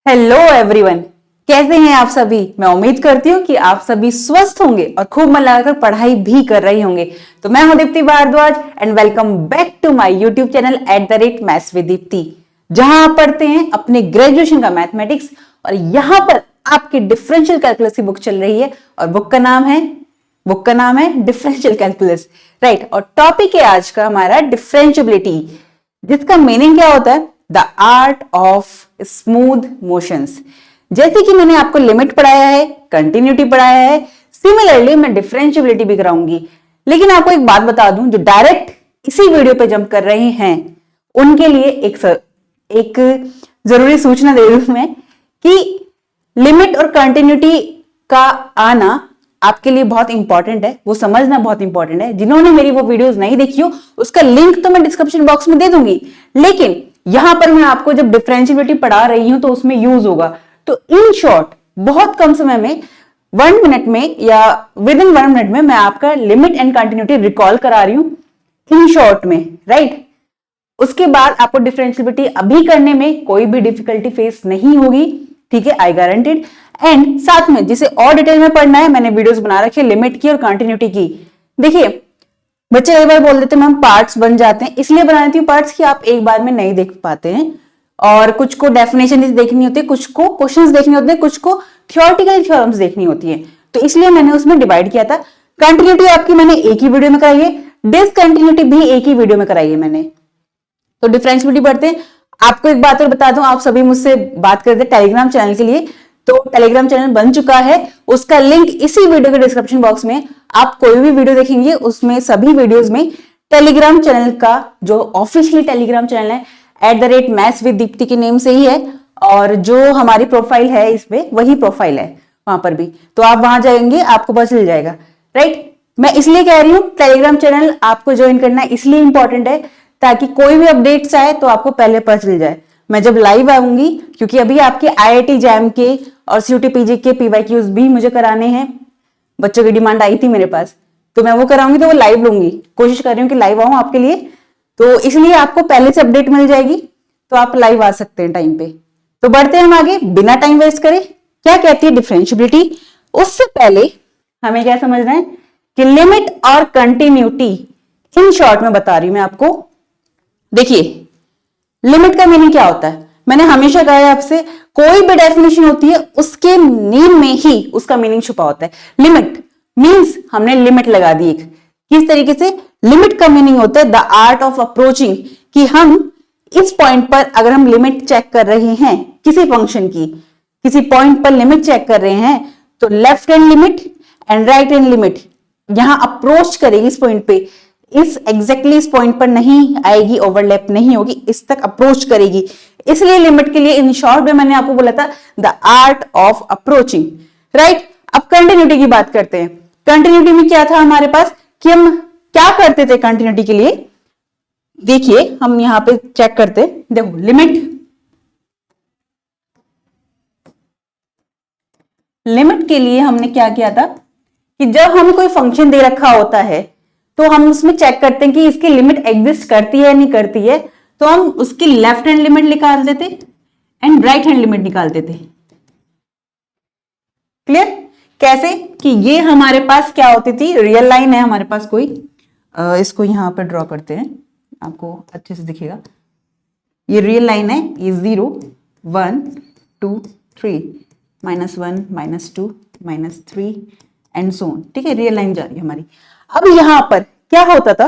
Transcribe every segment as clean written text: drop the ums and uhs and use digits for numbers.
Hello everyone, कैसे हैं आप सभी। मैं उम्मीद करती हूँ कि आप सभी स्वस्थ होंगे और खूब मन लगाकर पढ़ाई भी कर रहे होंगे। तो मैं हूं Deepti Bhardwaj and welcome back to my YouTube channel @maths with Deepti, जहां आप पढ़ते हैं अपने ग्रेजुएशन का मैथमेटिक्स। और यहां पर आपकी डिफरेंशियल कैलकुलस की बुक चल रही है और बुक का नाम है डिफरेंशियल कैलकुलस, राइट। और टॉपिक है आज का हमारा डिफरेंशियबिलिटी, जिसका मीनिंग क्या होता है, the art of smooth motions. जैसे कि मैंने आपको लिमिट पढ़ाया है, कंटिन्यूटी पढ़ाया है, सिमिलरली मैं डिफरेंशियबिलिटी भी कराऊंगी। लेकिन आपको एक बात बता दूं, जो डायरेक्ट इसी वीडियो पे जंप कर रहे हैं उनके लिए एक जरूरी सूचना दे दूं मैं कि लिमिट और कंटिन्यूटी का आना आपके लिए बहुत इंपॉर्टेंट है, वो समझना बहुत इंपॉर्टेंट है। जिन्होंने मेरी वो वीडियोस नहीं देखी हो उसका लिंक तो मैं डिस्क्रिप्शन बॉक्स में दे दूंगी, लेकिन यहां पर मैं आपको जब डिफरेंशियबिलिटी पढ़ा रही हूं तो उसमें यूज होगा। तो इन शॉर्ट बहुत कम समय में 1 मिनट में या विद इन 1 मिनट में मैं आपका लिमिट एंड कंटिन्यूटी रिकॉल करा रही हूं इन शॉर्ट में, राइट। उसके बाद आपको डिफरेंशियबिलिटी अभी करने में कोई भी डिफिकल्टी फेस नहीं होगी, ठीक है, आई गारंटेड। एंड साथ में जिसे और डिटेल में पढ़ना है, मैंने वीडियोस बना रखी है लिमिट की और कंटिन्यूटी की। देखिए बच्चे एक बार बोल देते हैं मैम पार्ट्स बन जाते हैं, इसलिए बना देती हूँ पार्ट्स कि आप एक बार में नहीं देख पाते हैं और कुछ को डेफिनेशन देखनी होती है, कुछ को क्वेश्चंस देखने होते हैं, कुछ को थियोरेटिकल थ्योरम्स देखनी होती है। तो इसलिए मैंने उसमें डिवाइड किया था। कंटिन्यूटी आपकी मैंने एक ही वीडियो में कराई है, डिसकंटिन्यूटी भी एक ही वीडियो में कराई है मैंने। तो डिफरेंशियबिलिटी पढ़ते हैं। आपको एक बात और बता दूं, आप सभी मुझसे बात करते हैं टेलीग्राम चैनल के लिए, तो टेलीग्राम चैनल बन चुका है, उसका लिंक इसी वीडियो के डिस्क्रिप्शन बॉक्स में। आप कोई भी वीडियो देखेंगे उसमें सभी वीडियोस में टेलीग्राम चैनल का जो ऑफिशियली टेलीग्राम चैनल है @मैथ्स विद दीप्ति के नेम से ही है, और जो हमारी प्रोफाइल है इसमें वही प्रोफाइल है वहां पर भी। तो आप वहां जाएंगे आपको पता चल जाएगा, राइट। मैं इसलिए कह रही हूं टेलीग्राम चैनल आपको ज्वाइन करना इसलिए इंपॉर्टेंट है ताकि कोई भी अपडेट्स आए तो आपको पहले पता चल जाए। मैं जब लाइव आऊंगी, क्योंकि अभी आपके IIT जैम के और CUT PG के PYQs भी मुझे कराने हैं, बच्चों की डिमांड आई थी मेरे पास, तो मैं वो कराऊंगी, तो वो लाइव लूंगी, कोशिश कर रही हूँ कि लाइव आऊं आपके लिए। तो इसलिए आपको पहले से अपडेट मिल जाएगी, तो आप लाइव आ सकते हैं टाइम पे। तो बढ़ते हैं हम आगे बिना टाइम वेस्ट करे। क्या कहती है डिफरेंशियबिलिटी, उससे पहले हमें क्या समझना है कि लिमिट और कंटिन्यूटी इन शॉर्ट में बता रही हूं मैं आपको। देखिए लिमिट का मीनिंग क्या होता है, मैंने हमेशा कहा है आपसे, कोई भी डेफिनेशन होती है उसके नेम में ही उसका मीनिंग छुपा होता है। लिमिट मींस हमने लिमिट लगा दी एक, किस तरीके से, लिमिट का मीनिंग होता है द आर्ट ऑफ अप्रोचिंग, कि हम इस पॉइंट पर अगर हम लिमिट चेक कर रहे हैं किसी फंक्शन की, किसी पॉइंट पर लिमिट चेक कर रहे हैं, तो left hand limit and right hand limit यहां अप्रोच करेगी इस पॉइंट पे, इस एग्जैक्टली इस पॉइंट पर नहीं आएगी, ओवरलैप नहीं होगी, इस तक अप्रोच करेगी। इसलिए लिमिट के लिए इन शॉर्ट में मैंने आपको बोला था the art of approaching, right. अब कंटिन्यूटी की बात करते हैं। कंटिन्यूटी में क्या था हमारे पास कि हम क्या करते थे कंटिन्यूटी के लिए, देखिए हम यहां पे चेक करते हैं। देखो लिमिट के लिए हमने क्या किया था कि जब हमें कोई फंक्शन दे रखा होता है तो हम उसमें चेक करते हैं कि इसकी लिमिट एग्जिस्ट करती है नहीं करती है, तो हम उसकी लेफ्ट हैंड लिमिट निकाल देते एंड राइट हैंड लिमिट निकाल देते। क्लियर, कैसे कि ये हमारे पास क्या होती थी, रियल लाइन है हमारे पास कोई, इसको यहां पर ड्रॉ करते हैं, आपको अच्छे से दिखेगा। ये रियल लाइन है, ये 0 1 2 3 -1 -2 -3 एंड सो ऑन, ठीक है, रियल लाइन जा रही है हमारी। अब यहां पर क्या होता था,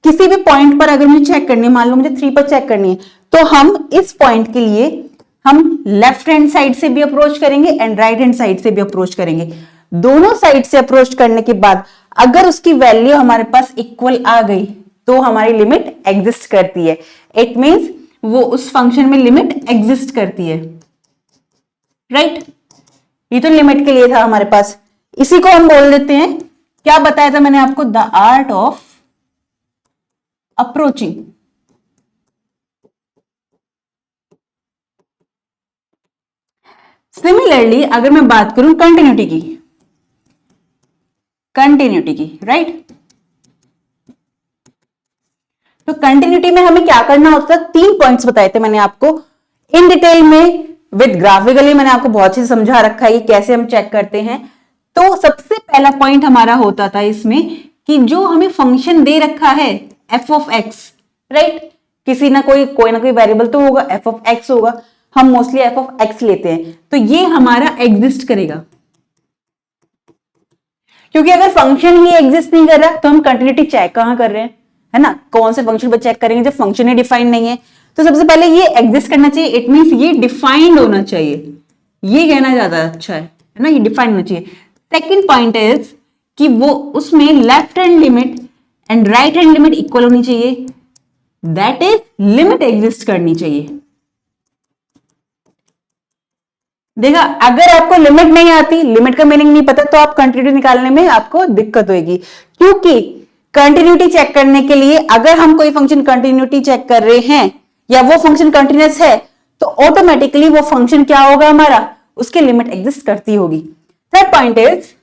किसी भी पॉइंट पर अगर मुझे चेक करनी है, मान लो मुझे 3 पर चेक करनी है, तो हम इस पॉइंट के लिए हम लेफ्ट हैंड साइड से भी अप्रोच करेंगे एंड राइट हैंड साइड से भी अप्रोच करेंगे। दोनों साइड से अप्रोच करने के बाद अगर उसकी वैल्यू हमारे पास इक्वल आ गई तो हमारी लिमिट एग्जिस्ट करती है। इट मींस वो उस फंक्शन में लिमिट एग्जिस्ट करती है, राइट। ये तो लिमिट के लिए था हमारे पास। इसी को हम बोल देते हैं, क्या बताया था मैंने आपको, the art of approaching. Similarly अगर मैं बात करूं कंटिन्यूटी की, राइट। तो कंटिन्यूटी में हमें क्या करना होता है, 3 पॉइंट्स बताए थे मैंने आपको इन डिटेल में। विद ग्राफिकली मैंने आपको बहुत चीज समझा रखा है कि कैसे हम चेक करते हैं। तो सबसे पहला पॉइंट हमारा होता था इसमें कि जो हमें फंक्शन दे रखा है एफ ऑफ एक्स, राइट, किसी ना कोई वेरिएबल तो होगा, एफ ऑफ एक्स होगा, हम मोस्टली एफ ऑफ एक्स लेते हैं, तो ये हमारा एग्जिस्ट करेगा। क्योंकि अगर फंक्शन ही एग्जिस्ट नहीं कर रहा तो हम कंटिन्यूटी चेक कहां कर रहे हैं, है ना, कौन से फंक्शन पर चेक करेंगे जब फंक्शन ही डिफाइंड नहीं है। तो सबसे पहले ये एग्जिस्ट करना चाहिए, इट मींस ये डिफाइंड होना चाहिए, ये कहना ज्यादा अच्छा है ना, ये डिफाइंड होना चाहिए। सेकेंड पॉइंट इज कि वो उसमें left hand limit and right hand limit equal होनी चाहिए, दैट इज लिमिट एग्जिस्ट करनी चाहिए। देखा, अगर आपको लिमिट नहीं आती, लिमिट का मीनिंग नहीं पता, तो आप कंटिन्यूटी निकालने में आपको दिक्कत होगी। क्योंकि कंटिन्यूटी चेक करने के लिए अगर हम कोई फंक्शन कंटिन्यूटी चेक कर रहे हैं या वो फंक्शन कंटिन्यूअस है तो ऑटोमेटिकली वो फंक्शन क्या होगा हमारा, उसकी लिमिट एग्जिस्ट करती होगी। थर्ड पॉइंट इज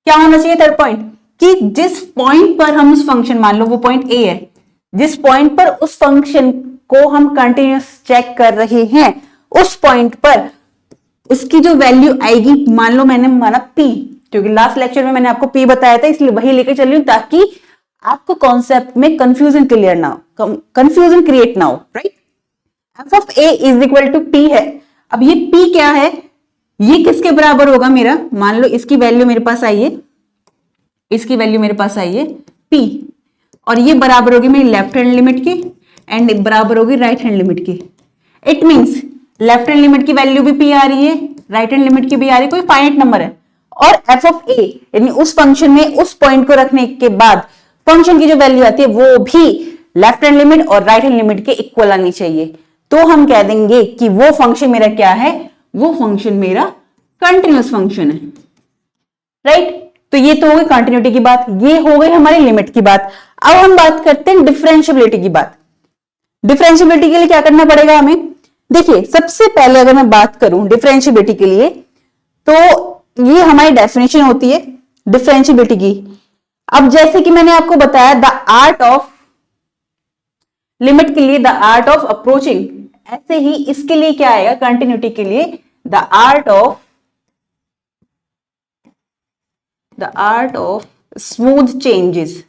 क्या होना चाहिए, थर्ड पॉइंट कि जिस पॉइंट पर हम उस फंक्शन, मान लो वो पॉइंट ए है, जिस पॉइंट पर उस फंक्शन को हम कंटिन्यूअस चेक कर रहे हैं उस पॉइंट पर उसकी जो वैल्यू आएगी, मान लो मैंने माना पी, क्योंकि लास्ट लेक्चर में मैंने आपको पी बताया था इसलिए वही लेके चल रही हूं ताकि आपको कॉन्सेप्ट में कंफ्यूजन क्लियर ना हो, कंफ्यूजन क्रिएट ना हो, right. F of a is equal to p है। अब ये पी क्या है, ये किसके बराबर होगा मेरा, मान लो इसकी वैल्यू मेरे पास आई है, इसकी वैल्यू मेरे पास आई है पी, और ये बराबर होगी मेरी लेफ्ट हैंड लिमिट की एंड बराबर होगी राइट हैंड लिमिट की। It means left hand limit की वैल्यू भी पी आ रही है, राइट हैंड लिमिट की भी आ रही है, कोई फाइनाइट नंबर है, और एफ ऑफ ए यानी उस फंक्शन में उस पॉइंट को रखने के बाद फंक्शन की जो वैल्यू आती है वो भी लेफ्ट हैंड लिमिट और राइट हैंड लिमिट के इक्वल आनी चाहिए। तो हम कह देंगे कि वो फंक्शन मेरा क्या है, वो फंक्शन मेरा कंटिन्यूअस फंक्शन है, राइट। तो ये तो हो गई कंटिन्यूटी की बात, ये हो गई हमारी लिमिट की बात। अब हम बात करते हैं डिफरेंशियबिलिटी की बात। डिफरेंशियबिलिटी के लिए क्या करना पड़ेगा हमें, देखिए सबसे पहले अगर मैं बात करूं डिफरेंशियबिलिटी के लिए तो ये हमारी डेफिनेशन होती है डिफरेंशियबिलिटी की। अब जैसे कि मैंने आपको बताया द आर्ट ऑफ लिमिट के लिए द आर्ट ऑफ अप्रोचिंग, ऐसे ही इसके लिए क्या आएगा कंटिन्यूटी के लिए the art of smooth changes,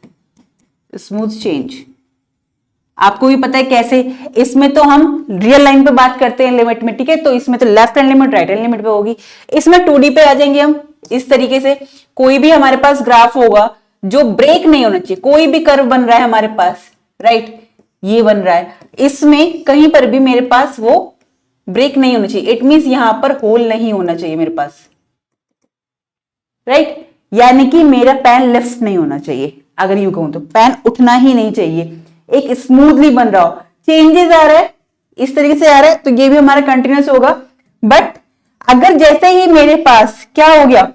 smooth change. आपको भी पता है कैसे, इसमें तो हम रियल लाइन पे बात करते हैं लिमिट में, ठीक है, तो इसमें तो left hand limit right hand limit पे होगी, इसमें 2D पे आ जाएंगे हम। इस तरीके से कोई भी हमारे पास ग्राफ होगा जो ब्रेक नहीं होना चाहिए, कोई भी कर्व बन रहा है हमारे पास, राइट, ये बन रहा है, इसमें कहीं पर भी मेरे पास वो ब्रेक नहीं होना चाहिए, इट मींस यहां पर होल नहीं होना चाहिए मेरे पास, राइट, यानी कि मेरा पैन लिफ्ट नहीं होना चाहिए, अगर यूं कहूं तो पैन उठना ही नहीं चाहिए, एक स्मूथली बन रहा हो, चेंजेस आ रहा है इस तरीके से आ रहा है तो ये भी हमारा कंटिन्यूअस होगा। बट अगर जैसे ही मेरे पास क्या हो गया,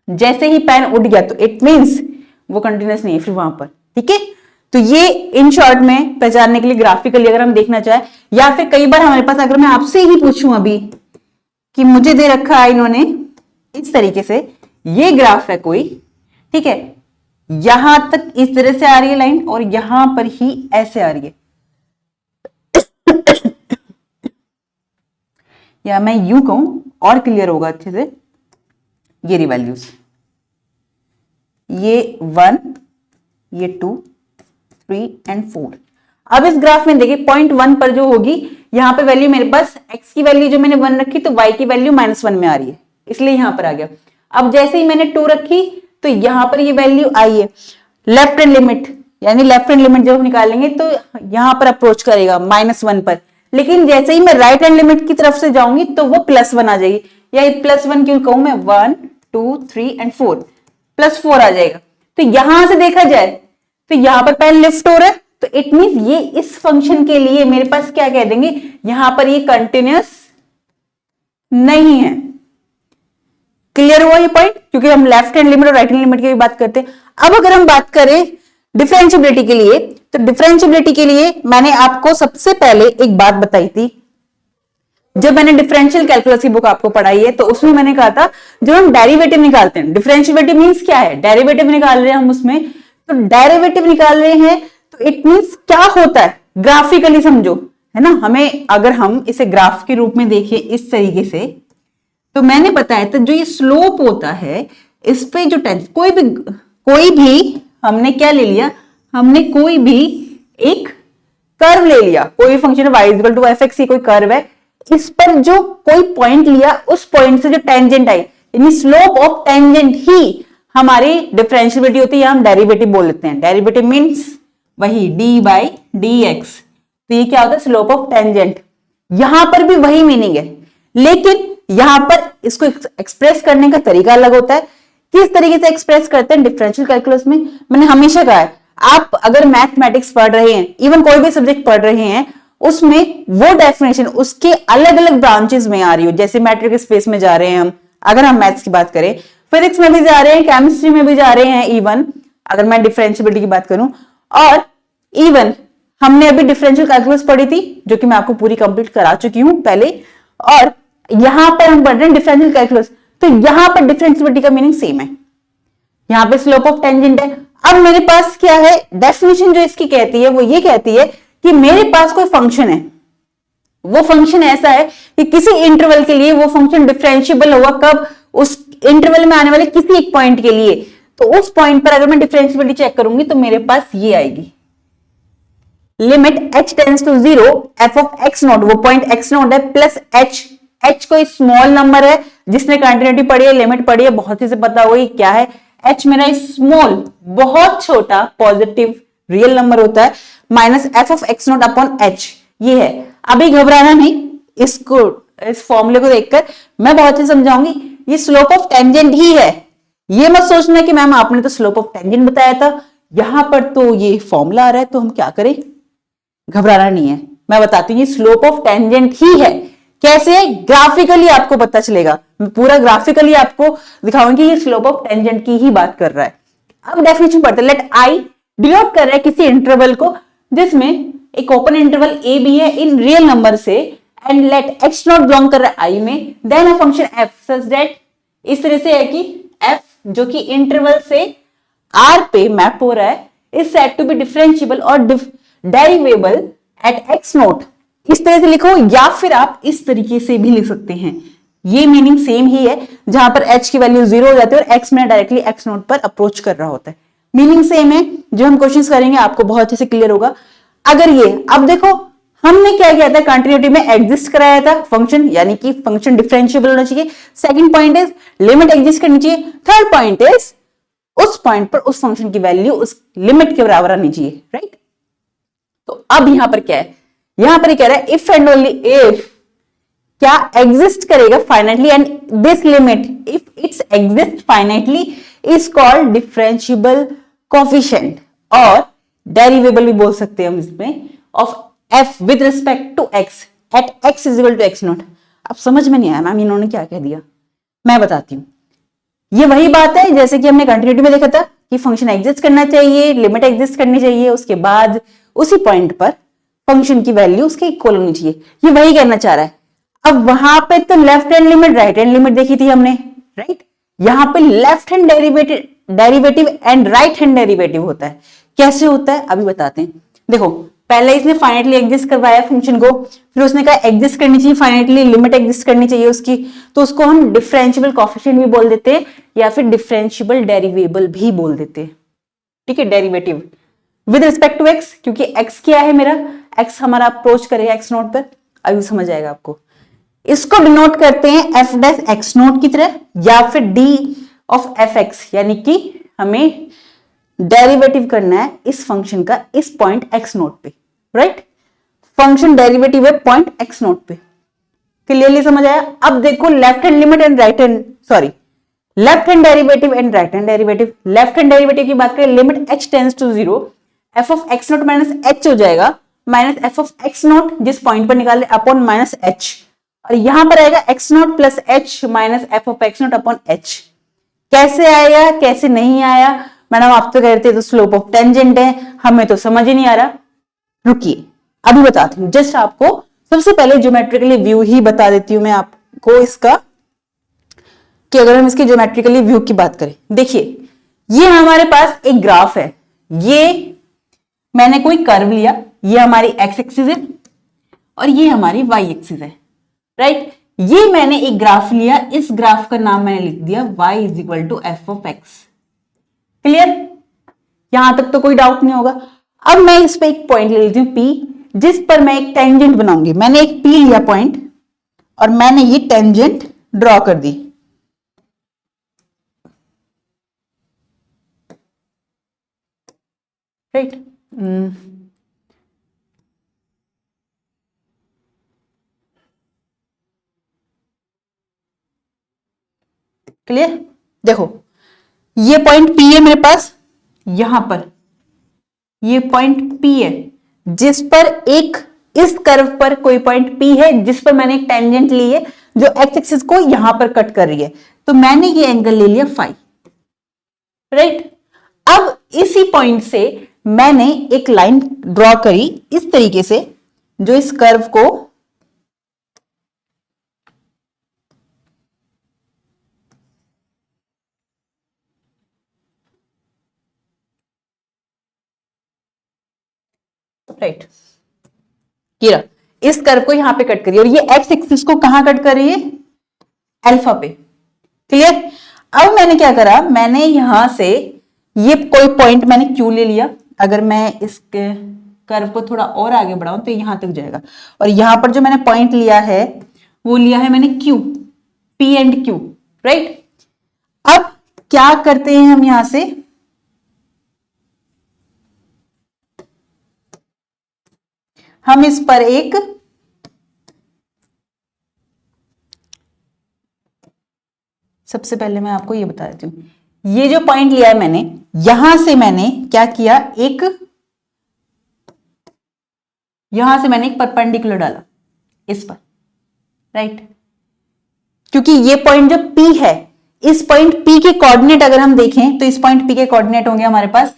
जैसे ही पैन उठ गया तो इट मींस वो कंटिन्यूअस नहीं है फिर वहां पर, ठीक है। तो ये इन शॉर्ट में पहचानने के लिए ग्राफिकली अगर हम देखना चाहें, या फिर कई बार हमारे पास अगर मैं आपसे ही पूछूं अभी कि मुझे दे रखा है इन्होंने इस तरीके से, ये ग्राफ है कोई, ठीक है, यहां तक इस तरह से आ रही है लाइन और यहां पर ही ऐसे आ रही है, या मैं यूं कहूं और क्लियर होगा अच्छे से, ये वैल्यूज, ये 1, ये 2, 3 एंड 4। अब इस ग्राफ में देखिए पॉइंट 1 पर जो होगी यहां पे वैल्यू मेरे पास x की वैल्यू जो मैंने 1 रखी तो y की वैल्यू -1 में आ रही है, इसलिए यहां पर आ गया। अब जैसे ही मैंने 2 रखी तो यहां पर ये वैल्यू आई है, लेफ्ट हैंड लिमिट, यानी लेफ्ट हैंड लिमिट जब हम निकालेंगे तो यहां पर अप्रोच करेगा -1 पर, लेकिन जैसे ही मैं राइट हैंड लिमिट की तरफ से जाऊंगी तो वो +1 आ जाएगी, या +1 क्यों कहूं मैं, 1 2 3 एंड 4, +4 आ जाएगा। तो यहां से देखा जाए तो यहां पर पैन लिफ्ट हो रहा है, तो इट मींस ये इस फंक्शन के लिए मेरे पास क्या कह देंगे, यहां पर ये कंटिन्यूअस नहीं है। क्लियर हुआ ये पॉइंट, क्योंकि हम लेफ्ट हैंड लिमिट और राइट हैंड लिमिट की भी बात करते हैं। अब अगर हम बात करें डिफरेंशियबिलिटी के लिए, तो डिफरेंशियबिलिटी के लिए मैंने आपको सबसे पहले एक बात बताई थी, जब मैंने डिफरेंशियल कैलकुलस की बुक आपको पढ़ाई है तो उसमें मैंने कहा था जब हम डेरिवेटिव निकालते हैं, डिफरेंशियबिलिटी मींस क्या है, डेरिवेटिव निकाल रहे हैं हम उसमें, तो डेरिवेटिव निकाल रहे हैं तो इट मींस क्या होता है, ग्राफिकली समझो, है ना। हमें अगर हम इसे ग्राफ के रूप में देखें इस तरीके से, तो मैंने बताया था जो ये स्लोप होता है इस पे जो टेंस कोई भी हमने क्या ले लिया, हमने कोई भी एक कर्व ले लिया, कोई function y equal to f x, कोई कर्व है, इस पर जो कोई पॉइंट लिया, उस पॉइंट से जो टेंजेंट आई, यानी स्लोप ऑफ टेंजेंट ही हमारी डिफरेंशिएबिलिटी होती है, हम डेरिवेटिव बोल लेते हैं। डेरिवेटिव मींस वही डी बाई डी एक्स, तो ये क्या होता है, स्लोप ऑफ टेंजेंट। यहां पर भी वही मीनिंग है, लेकिन यहां पर इसको एक्सप्रेस करने का तरीका अलग होता है। किस तरीके से एक्सप्रेस करते हैं डिफरेंशियल कैलकुलस में, मैंने हमेशा कहा है, आप अगर मैथमेटिक्स पढ़ रहे हैं, इवन कोई भी सब्जेक्ट पढ़ रहे हैं, उसमें वो डेफिनेशन उसके अलग अलग ब्रांचेस में आ रही हो। जैसे मैट्रिक स्पेस में जा रहे हैं हम, अगर हम मैथ्स की बात करें, फिजिक्स में भी जा रहे हैं, केमिस्ट्री में भी जा रहे हैं, इवन अगर मैं डिफरेंशिएबिलिटी की बात करूं, और इवन हमने अभी डिफरेंशियल कैलकुलस पढ़ी थी, जो कि मैं आपको पूरी कंप्लीट करा चुकी हूं पहले, और यहां पर हम पढ़ रहे हैं डिफरेंशियल कैलकुलस, तो यहां पर डिफरेंशिएबिलिटी का मीनिंग सेम है। यहां पे स्लोप ऑफ टेंजेंट है। अब मेरे पास क्या है, डेफिनेशन जो इसकी कहती है वो ये कहती है कि मेरे पास कोई फंक्शन है, वो फंक्शन ऐसा है कि किसी इंटरवल के लिए वो फंक्शन डिफरेंशिएबल होगा, कब, उस इंटरवल में आने वाले किसी एक पॉइंट के लिए। तो उस पॉइंट पर अगर मैं डिफरेंशिएबिलिटी चेक करूंगी तो मेरे पास ये आएगी, limit h tends to 0 f of x naught, वो पॉइंट x नॉट है, प्लस h कोई स्मॉल नंबर है, जिसने कंटिन्यूटी पढ़ी है, लिमिट पढ़ी है, बहुत ही से पता होगी क्या है, h मेरा स्मॉल बहुत छोटा पॉजिटिव रियल नंबर होता है, minus f of x not upon h, ये है। अभी घबराना नहीं, इसको इस फॉर्मूले को देखकर मैं बहुत ही समझाऊंगी, ये स्लोप ऑफ टेंजेंट ही है। ये मत सोचना कि मैम आपने तो स्लोप ऑफ टेंजेंट बताया था, यहां पर तो ये फॉर्मूला आ रहा है तो हम क्या करें, घबराना नहीं है, मैं बताती हूँ ये स्लोप ऑफ टेंजेंट ही है। कैसे, ग्राफिकली आपको पता चलेगा, मैं पूरा ग्राफिकली आपको दिखाऊंगी ये स्लोप ऑफ टेंजेंट की ही बात कर रहा है। अब डेफिनेशन पढ़ते हैं। लेट आई डिनोट कर रहा है किसी इंटरवल को जिसमें एक ओपन इंटरवल ए बी है इन रियल नंबर से, and let x naught belong कर रहा है आई में, then a function f such that, इस तरह से है कि एफ जो कि इंटरवल से आर पे मैप हो रहा है, is said to be differentiable और डेरिवेबल एट एक्स नोट। इस तरह से लिखो, या फिर आप इस तरीके से भी लिख सकते हैं, ये मीनिंग सेम ही है, जहां पर h की वैल्यू 0 हो जाती है और x में डायरेक्टली x नोट पर अप्रोच कर रहा होता है, मीनिंग सेम है। जो हम क्वेश्चंस करेंगे आपको बहुत अच्छे से क्लियर होगा। अगर ये, अब देखो हमने क्या किया था, कंटिन्यूटी में एग्जिस्ट कराया था फंक्शन, यानी कि फंक्शन डिफरेंशिएबल होना चाहिए। Second point is limit exist करनी चाहिए। थर्ड पॉइंट इज उस पॉइंट पर उस फंक्शन की वैल्यू उस लिमिट के बराबर आनी चाहिए, राइट। तो अब यहां पर क्या है, यहां पर कह रहा है इफ एंड ओनली इफ क्या एग्जिस्ट करेगा finitely, and this limit if its exist finitely is called differentiable coefficient, और डेरिवेबल भी बोल सकते हैं हम इसमें, of f with respect to x at x is equal to x naught. अब समझ में नहीं आया मैम इन्होंने क्या कह दिया, मैं बताती हूं। ये वही बात है जैसे कि हमने कंटिन्यूटी में देखा था कि फंक्शन एग्जिस्ट करना चाहिए, लिमिट एग्जिस्ट करनी चाहिए, उसके बाद उसी पॉइंट पर फंक्शन की वैल्यू उसके इक्वल होनी चाहिए, ये वही कहना चाह रहा है। अब वहां पे तो left hand limit right hand limit देखी थी हमने, राइट। यहां पे left hand derivative and right hand derivative होता है। कैसे होता है अभी बताते हैं। देखो पहले इसने फाइनाइटली एग्जिस्ट करवाया फंक्शन को, फिर उसने कहा एग्जिस्ट करनी चाहिए फाइनाइटली, लिमिट एग्जिस्ट करनी चाहिए उसकी, तो उसको हम डिफरेंशिएबल कोएफिशिएंट भी बोल देते हैं या फिर डिफरेंशिएबल डेरिवेबल भी बोल देते हैं, ठीक है। Derivative with respect to x, क्योंकि एक्स क्या है मेरा, एक्स हमारा अप्रोच करेगा एक्स नोट पर, अभी समझ आएगा आपको। इसको डिनोट करते हैं एफ डैश एक्स नोट की तरह, या फिर डी ऑफ एफ एक्स, यानी कि हमें डेरिवेटिव करना है इस फंक्शन का इस पॉइंट एक्स नोट पे, राइट। फंक्शन डेरिवेटिव है पॉइंट एक्स नोट पे, क्लियरली समझ आया। अब देखो left hand limit and right hand, sorry left hand derivative and right hand derivative. Left hand derivative की बात करें, limit h tends to 0 f of x naught minus h हो जाएगा, minus f of x naught जिस point पर निकाले upon minus h, और यहां पर आएगा x note plus h minus f of x not upon h। कैसे आएगा कैसे नहीं आया, मैडम आप तो कहते तो स्लोप ऑफ टेंजेंट है, हमें तो समझ ही नहीं आ रहा। रुकिए अभी बताती हूँ, जस्ट आपको सबसे पहले ज्योमेट्रिकली व्यू ही बता देती हूँ मैं आपको इसका, कि अगर हम इसके ज्योमेट्रिकली व्यू की बात करें, देखिए ये हमारे पास एक ग्राफ है, ये मैंने कोई कर्व लिया, ये हमारी एक्स एक्सिस है और ये हमारी वाई एक्सिस है, राइट। ये मैंने एक ग्राफ लिया, इस ग्राफ का नाम मैंने लिख दिया y is equal to f of x. Clear? यहां तक तो कोई डाउट नहीं होगा। अब मैं इस पे एक पॉइंट ले लेती हूँ P, जिस पर मैं एक टेंजेंट बनाऊंगी। मैंने एक P लिया पॉइंट और मैंने ये टेंजेंट ड्रॉ कर दी, राइट। क्लियर? देखो ये पॉइंट P है मेरे पास, यहां पर ये पॉइंट P है, जिस पर एक इस कर्व पर कोई पॉइंट P है जिस पर मैंने एक टेंजेंट ली है जो एक्स एक्सिस को यहां पर कट कर रही है। तो मैंने ये एंगल ले लिया फाई, राइट। अब इसी पॉइंट से मैंने एक लाइन ड्रॉ करी इस तरीके से, जो इस कर्व को राइट, ये इस कर्व को यहां पे कट करिए और ये एक्स एक्सिस को कहां कट कर रही है? अल्फा पे। क्लियर? अब मैंने क्या करा, मैंने यहां से ये कोई पॉइंट मैंने क्यू ले लिया। अगर मैं इस कर्व को थोड़ा और आगे बढ़ाऊं तो यहां तक जाएगा, और यहां पर जो मैंने पॉइंट लिया है वो लिया है मैंने Q, P and Q, right. अब क्या करते हैं हम यहां से, हम इस पर एक सबसे पहले मैं आपको ये बता देती हूं, ये जो पॉइंट लिया है मैंने, यहां से मैंने क्या किया, यहां से मैंने एक परपेंडिकुलर डाला इस पर, राइट। क्योंकि ये पॉइंट जो P है, इस पॉइंट P के कोऑर्डिनेट अगर हम देखें तो इस पॉइंट P के कोऑर्डिनेट होंगे हमारे पास,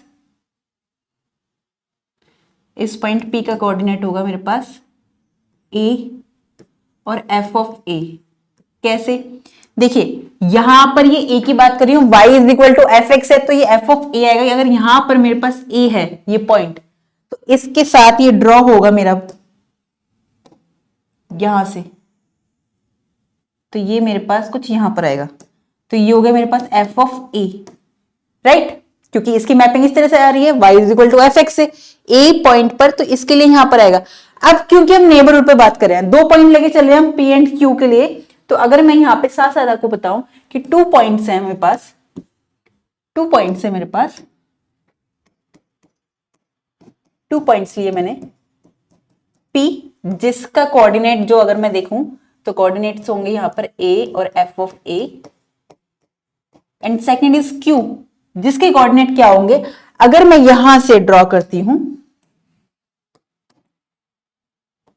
इस पॉइंट P का कोऑर्डिनेट होगा मेरे पास A और f ऑफ A। कैसे? देखिए यहां पर ये A की बात कर रही हूं, y is equal to f x है तो ये f ऑफ A आएगा। अगर यहां पर मेरे पास A है ये पॉइंट, तो इसके साथ ये ड्रॉ होगा मेरा यहां से, तो ये मेरे पास कुछ यहां पर आएगा, तो ये हो गया मेरे पास f ऑफ A, राइट। क्योंकि इसकी मैपिंग इस तरह से आ रही है, y is equal to f x से A पॉइंट पर, तो इसके लिए यहां पर आएगा। अब क्योंकि हम नेबरहुड पे बात कर रहे हैं, दो पॉइंट लेके चल रहे हैं हम P एंड Q के लिए, तो अगर मैं यहां पे साथ साथ आपको बताऊं कि 2 पॉइंट्स हैं मेरे पास, 2 पॉइंट्स है मेरे पास, 2 पॉइंट्स लिए मैंने P, जिसका कोऑर्डिनेट जो अगर मैं देखूं तो कोऑर्डिनेट्स होंगे यहां पर A और f of A, and second is Q, जिसके कोऑर्डिनेट क्या होंगे, अगर मैं यहां से ड्रॉ करती हूं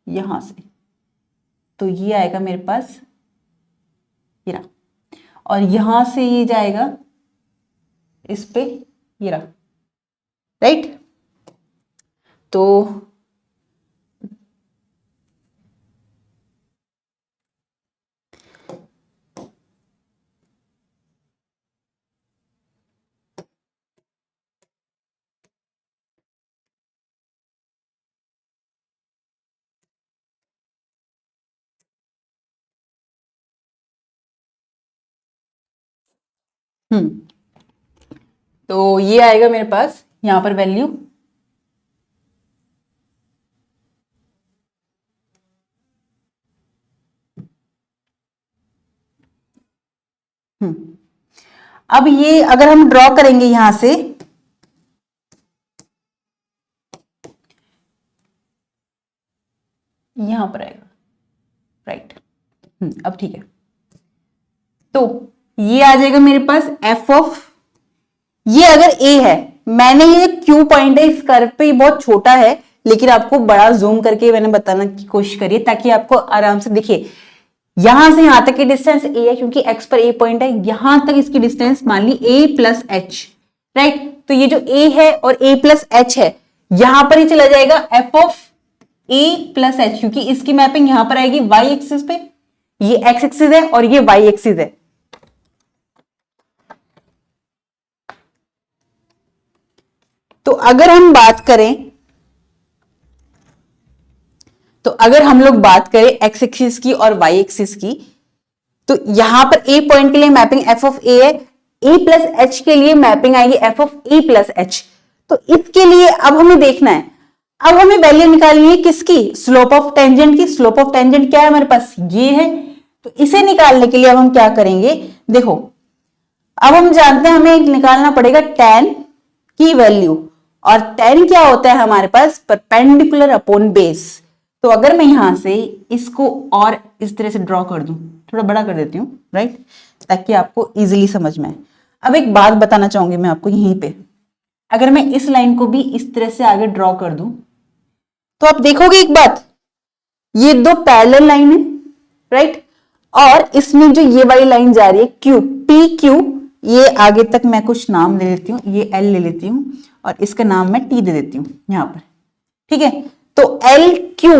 यहां से, तो ये आएगा मेरे पास ये रहा, और यहां से ये जाएगा इस पे ये रहा, राइट। तो तो ये आएगा मेरे पास यहां पर वैल्यू, अब ये अगर हम ड्रॉ करेंगे यहां से, यहां पर आएगा, राइट। अब ठीक है, तो ये आ जाएगा मेरे पास f ऑफ, ये अगर A है, मैंने ये Q पॉइंट है इस कर्व पे, ये बहुत छोटा है लेकिन आपको बड़ा जूम करके मैंने बताने की कोशिश करी है ताकि आपको आराम से दिखे। यहां से यहां तक की डिस्टेंस A है क्योंकि x पर A पॉइंट है, यहां तक इसकी डिस्टेंस मान ली A प्लस एच, राइट। तो ये जो A है और A प्लस एच है, यहां पर ही चला जाएगा f of A plus h, क्योंकि इसकी मैपिंग यहां पर आएगी y एक्सिस पे, ये x एक्सिस है और ये y एक्सिस है। तो अगर हम बात करें तो अगर हम लोग बात करें एक्स एक्सिस की और वाई एक्सिस की, तो यहां पर ए पॉइंट के लिए मैपिंग एफ ऑफ ए है, ए प्लस एच के लिए मैपिंग आएगी F of A plus H. तो इसके लिए अब हमें देखना है, अब हमें वैल्यू निकालनी है किसकी, स्लोप ऑफ टेंजेंट की। स्लोप ऑफ टेंजेंट क्या है हमारे पास, ये है। तो इसे निकालने के लिए अब हम क्या करेंगे, देखो अब हम जानते हैं हमें निकालना पड़ेगा tan की वैल्यू, और tan क्या होता है हमारे पास, परपेंडिकुलर अपॉन बेस। तो अगर मैं यहां से इसको और इस तरह से ड्रॉ कर दूं, थोड़ा बड़ा कर देती हूं, राइट, ताकि आपको इजीली समझ में आए। अब एक बात बताना चाहूंगी मैं आपको यहीं पे, अगर मैं इस लाइन को भी इस तरह से आगे ड्रॉ कर दूं, तो आप देखोगे एक बात, ये दो पैरेलल लाइन है, राइट, और इसमें जो ये वाली लाइन जा रही है क्यू, पी क्यू, ये आगे तक मैं कुछ नाम ले लेती हूँ, ये एल ले लेती हूँ और इसका नाम मैं टी दे देती हूँ यहां पर, ठीक है। तो एल क्यू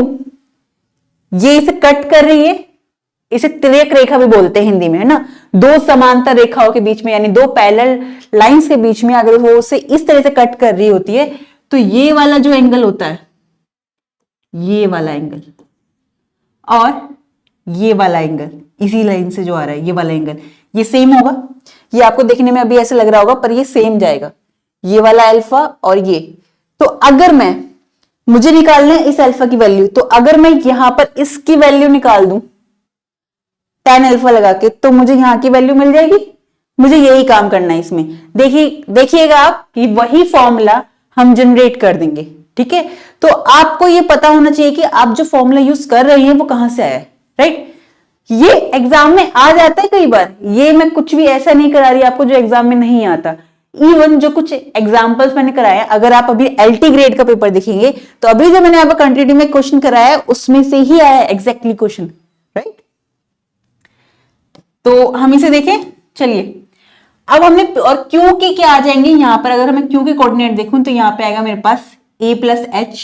ये इसे कट कर रही है, इसे तिर्यक रेखा भी बोलते हैं हिंदी में, है ना, दो समांतर रेखाओं के बीच में, यानी दो पैरेलल लाइंस के बीच में अगर वो उसे इस तरह से कट कर रही होती है, तो ये वाला जो एंगल होता है, ये वाला एंगल और ये वाला एंगल, इसी लाइन से जो आ रहा है ये वाला एंगल, ये सेम होगा। ये आपको देखने में अभी ऐसे लग रहा होगा, पर ये सेम जाएगा, ये वाला अल्फा और ये। तो अगर मुझे निकालना है इस अल्फा की वैल्यू, तो अगर मैं यहां पर इसकी वैल्यू निकाल दूं tan अल्फा लगा के, तो मुझे यहां की वैल्यू मिल जाएगी। मुझे यही काम करना है इसमें, देखिएगा आप कि वही फॉर्मूला हम जनरेट कर देंगे, ठीक है। तो आपको ये पता होना चाहिए कि आप जो फॉर्मूला यूज कर रहे हैं वो कहां से आया है, राइट। ये एग्जाम में आ जाता है कई बार, ये मैं कुछ भी ऐसा नहीं करा रही आपको जो एग्जाम में नहीं आता। इवन जो कुछ एग्जाम्पल्स मैंने कराया, अगर आप अभी एलटी ग्रेड का पेपर देखेंगे, तो अभी जो मैंने आपको कंटिन्यू में क्वेश्चन कराया उसमें से ही आया एग्जैक्टली क्वेश्चन, राइट। तो हम इसे देखें, चलिए अब हमने, और क्यू के क्या आ जाएंगे यहां पर, अगर मैं क्यू के कोऑर्डिनेट देखूं तो यहां पे आएगा मेरे पास a प्लस एच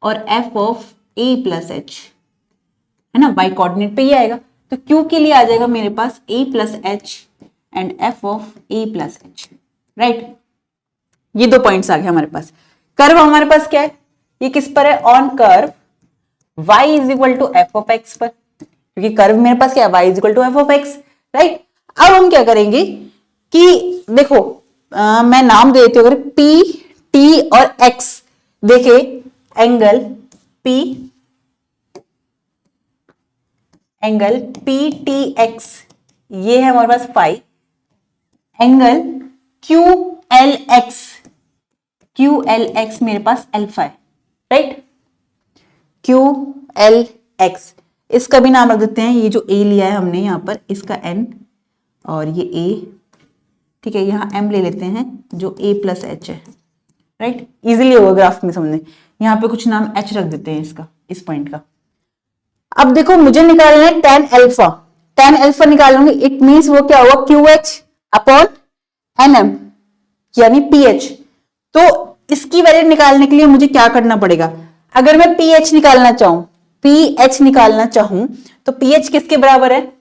और f of a plus H, है ना, y कोऑर्डिनेट पे ये आएगा। तो q के लिए आ जाएगा मेरे पास a plus H and f of a plus H, right. ये दो पॉइंट्स आ गए हमारे पास। कर्व हमारे पास क्या है, ये किस पर है, on curve y is equal to f of x पर, क्योंकि कर्व मेरे पास क्या है, y is equal to f of x, right. अब हम क्या करेंगे कि देखो मैं नाम दे देती हूँ, अगर P, T और X देखे, एंगल P, एंगल PTX ये है हमारे पास फाई, एंगल QLX मेरे पास अल्फा है, राइट। QLX इसका भी नाम रख देते हैं, ये जो A लिया है हमने यहां पर, इसका N और ये A, ठीक है, यहां M ले लेते हैं जो A प्लस एच है, राइट। इजीली होगा ग्राफ में समझने, यहां पे कुछ नाम H रख देते हैं इसका, इस पॉइंट का। अब देखो मुझे निकालना है tan अल्फा, tan अल्फा निकालूंगी, इट मींस वो क्या होगा, QH अपॉन NM यानी PH। तो इसकी वैल्यू निकालने के लिए मुझे क्या करना पड़ेगा, अगर मैं PH निकालना चाहूं तो PH किसके बराबर है,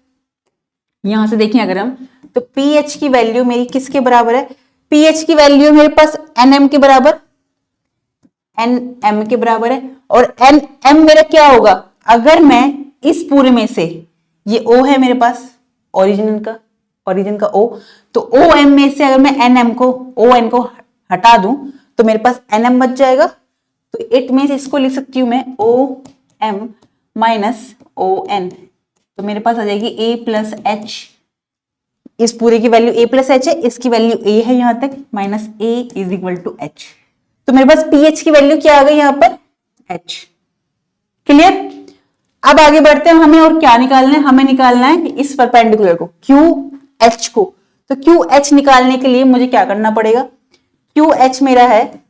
यहां से देखें अगर हम, तो PH की वैल्यू मेरी किसके बराबर है, PH की वैल्यू मेरे पास NM के बराबर, NM के बराबर है। और NM मेरा क्या होगा, अगर मैं इस पूरे में से, ये O है मेरे पास, ओरिजिन का O, तो OM में से अगर मैं ON को हटा दूं तो मेरे पास NM बच जाएगा। तो इट मींस इसको लिख सकती हूं मैं OM माइनस ON, तो मेरे पास आ जाएगी A प्लस एच, इस पूरे की वैल्यू A प्लस एच है, इसकी वैल्यू A है यहां तक, minus A is equal to H। तो मेरे पास PH की वैल्यू क्या आ गई यहां पर, H। क्लियर। अब आगे बढ़ते हैं, हमें और क्या निकालना है, हमें निकालना है इस परपेंडिकुलर को, QH को। तो QH निकालने के लिए मुझे क्या करना पड़ेगा, QH मेरा है,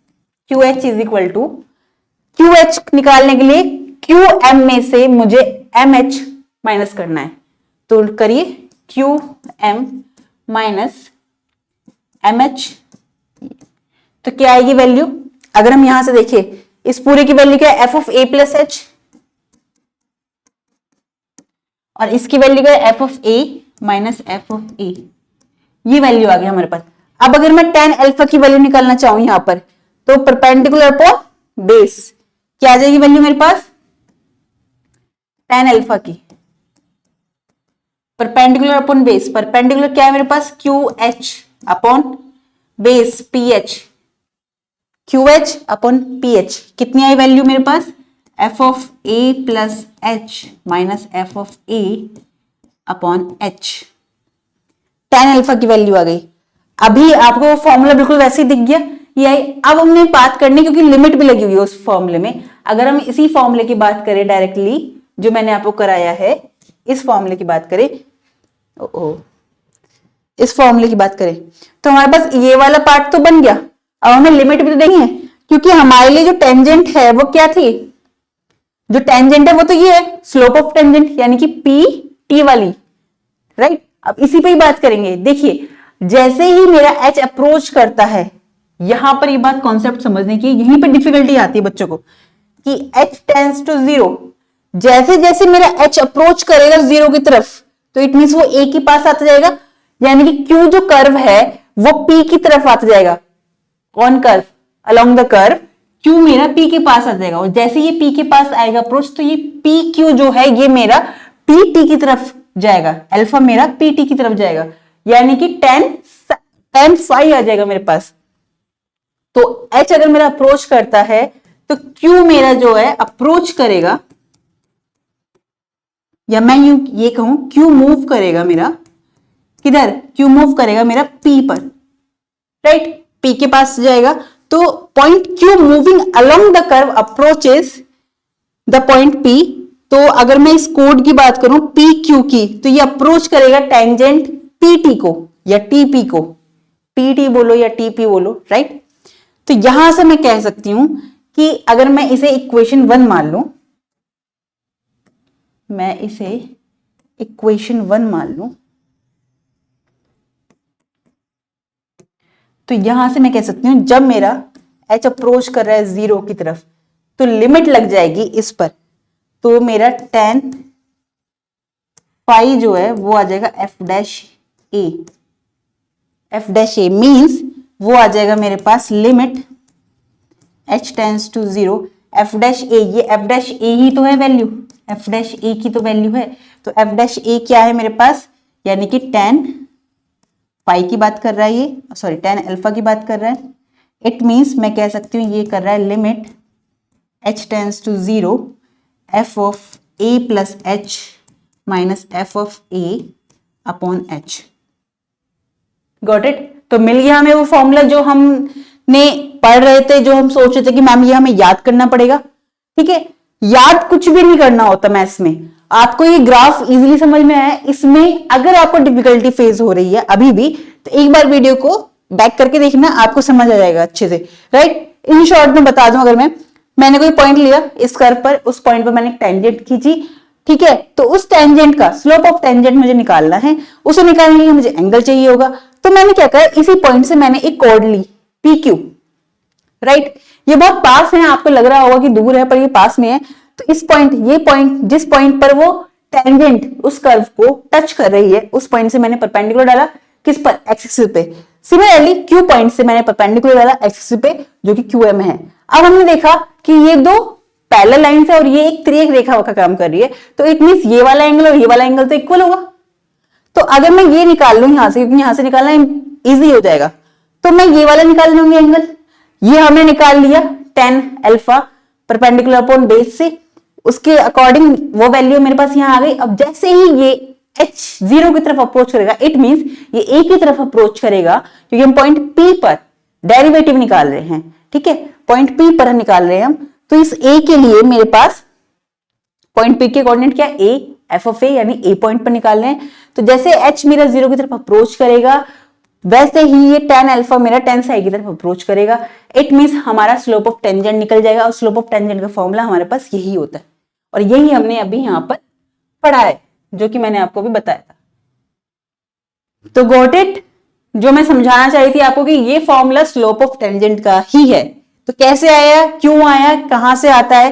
QH is equal to, QH निकालने के लिए QM में से मुझे MH माइनस करना है, तो करिए QM माइनस MH, तो क्या आएगी वैल्यू, अगर हम यहां से देखिए इस पूरे की वैल्यू क्या है, f of a plus H, और इसकी वैल्यू क्या है, f of a minus f of a, ये वैल्यू आ गई हमारे पास। अब अगर मैं tan अल्फा की वैल्यू निकालना चाहूं यहां पर, तो परपेंडिकुलर अपॉन बेस, क्या आ जाएगी वैल्यू मेरे पास, tan अल्फा की, परपेंडिकुलर अपॉन बेस, परपेंडिकुलर क्या है मेरे पास, Q H upon base P H, Q H upon P H, कितनी आई वैल्यू मेरे पास, F of A plus H minus F of A upon H, tan अल्फा की वैल्यू आ गई। अभी आपको वो फॉर्मूला बिल्कुल वैसे ही दिख गया, ये आई। अब हमने बात करनी, क्योंकि लिमिट भी लगी हुई है उस फॉर्मूले में, अगर हम इसी फॉर्मूले की बात करें डायरेक्टली जो मैंने आपको कराया है, इस फॉर्मूले की बात करें, इस फॉर्मूले की बात करें तो हमारे पास ये वाला पार्ट तो बन गया। अब हमें लिमिट भी तो देनी है, क्योंकि हमारे लिए जो टेंजेंट है वो क्या थी, जो टेंजेंट है वो तो ये है स्लोप ऑफ टेंजेंट, यानी कि पी टी वाली, राइट। अब इसी पे ही बात करेंगे। देखिए जैसे ही मेरा एच अप्रोच करता है, यहां पर ये बात कॉन्सेप्ट समझने की, यहीं पर डिफिकल्टी आती है बच्चों को, कि एच टेंड्स टू जीरो, जैसे जैसे मेरा एच अप्रोच करेगा जीरो की तरफ, तो इट मींस वो ए के पास आता जाएगा, यानी कि क्यू जो कर्व है वो पी की तरफ आता जाएगा, on curve along the curve Q मेरा पी के पास आ जाएगा, और जैसे ये पी के पास आएगा अप्रोच, तो ये पी क्यू जो है ये मेरा पी टी की तरफ जाएगा, अल्फा मेरा पी टी की तरफ जाएगा, यानी कि tan फाई आ जाएगा मेरे पास। तो H अगर मेरा अप्रोच करता है तो Q मेरा जो है अप्रोच करेगा, या मैं ये कहूं Q मूव करेगा मेरा किधर, Q मूव करेगा मेरा P पर, राइट, P के पास जाएगा। तो point Q moving along the curve approaches the point P। तो अगर मैं इस कोड की बात करूं PQ की, तो ये अप्रोच करेगा टेंजेंट PT को या TP को, PT बोलो या TP बोलो, राइट। तो यहां से मैं कह सकती हूं कि अगर मैं इसे इक्वेशन 1 मान लूं, मैं इसे इक्वेशन 1 मान लूं, तो यहां से मैं कह सकती हूं जब मेरा H अप्रोच कर रहा है जीरो की तरफ, तो लिमिट लग जाएगी इस पर, तो मेरा tan फाई जो है वो आ जाएगा एफ डैश ए मीन्स वो आ जाएगा मेरे पास limit H tends to zero f dash a, ये एफ डैश ए ही तो है वैल्यू, एफ डैश ए की तो वैल्यू है, तो एफ डैश ए क्या है मेरे पास, यानी कि tan फाई की बात कर रहा है ये, सॉरी tan अल्फा की बात कर रहा है। इट मीन्स मैं कह सकती हूँ ये कर रहा है limit H tends to zero f of A plus H minus F of A upon h. Got it. तो मिल गया हमें वो फॉर्मूला जो हमने पढ़ रहे थे, जो हम सोच रहे थे कि मैम ये हमें याद करना पड़ेगा। ठीक है, याद कुछ भी नहीं करना होता मैथ्स में, आपको ये ग्राफ इजीली समझ में आया। इसमें अगर आपको डिफिकल्टी फेस हो रही है अभी भी, तो एक बार वीडियो को बैक करके देखना, आपको समझ आ जाएगा अच्छे से, राइट। इन शॉर्ट में बता दूं, अगर मैंने कोई पॉइंट लिया इस कर्व पर, उस पॉइंट पर मैंने एक टेंजेंट खींची, ठीक है, तो उस टेंजेंट का स्लोप ऑफ टेंजेंट मुझे निकालना है, उसे निकालने के लिए मुझे एंगल चाहिए होगा, तो मैंने क्या करा, इसी पॉइंट से मैंने एक कोड ली PQ, राइट। ये बहुत पास है, आपको लग रहा होगा कि दूर है, पर ये पास में है। तो इस पॉइंट, ये पॉइंट जिस पॉइंट पर वो टेंजेंट उस कर्व को टच कर रही है, उस पॉइंट से मैंने परपेंडिकुलर डाला, किस पर, एक्स एक्सिस पे। सिमिलरली Q पॉइंट से मैंने परपेंडिकुलर डाला एक्स एक्सिस पे, जो कि QM है। अब हमने देखा कि ये दो पैरेलल लाइंस है और ये एक त्रियक रेखा का काम कर रही है, तो इट मींस ये वाला एंगल और ये वाला एंगल तो इक्वल होगा। तो अगर मैं ये निकाल लूं यहां से, क्योंकि यहां से निकालना इजी हो जाएगा, तो मैं ये वाला निकाल लूंगी एंगल, ये हमने निकाल लिया tan alpha perpendicular upon base से, उसके अकॉर्डिंग वो वैल्यू मेरे पास यहां आ गई। अब जैसे ही ये H जीरो की तरफ अप्रोच करेगा, इट मींस ये A की तरफ अप्रोच करेगा, क्योंकि हम पॉइंट P पर डेरिवेटिव निकाल रहे हैं, ठीक है, पॉइंट P पर निकाल रहे हैं हम। तो इस A के लिए मेरे पास पॉइंट P के कोऑर्डिनेट क्या, A एफ ऑफ ए, यानी A पॉइंट पर निकाल रहे हैं। तो जैसे H मेरा जीरो की तरफ अप्रोच करेगा, वैसे ही ये tan अल्फा मेरा tan साई की तरफ अप्रोच करेगा। इट मींस हमारा स्लोप ऑफ टेंजेंट निकल जाएगा, और स्लोप ऑफ टेंजेंट का फॉर्मूला हमारे पास यही होता है, और यही हमने अभी यहां पर पढ़ा है, जो कि मैंने आपको भी बताया था। तो गॉट इट। जो मैं समझाना चाही थी आपको कि ये फॉर्मूला स्लोप ऑफ टेंजेंट का ही है। तो कैसे आया, क्यों आया, कहां से आता है,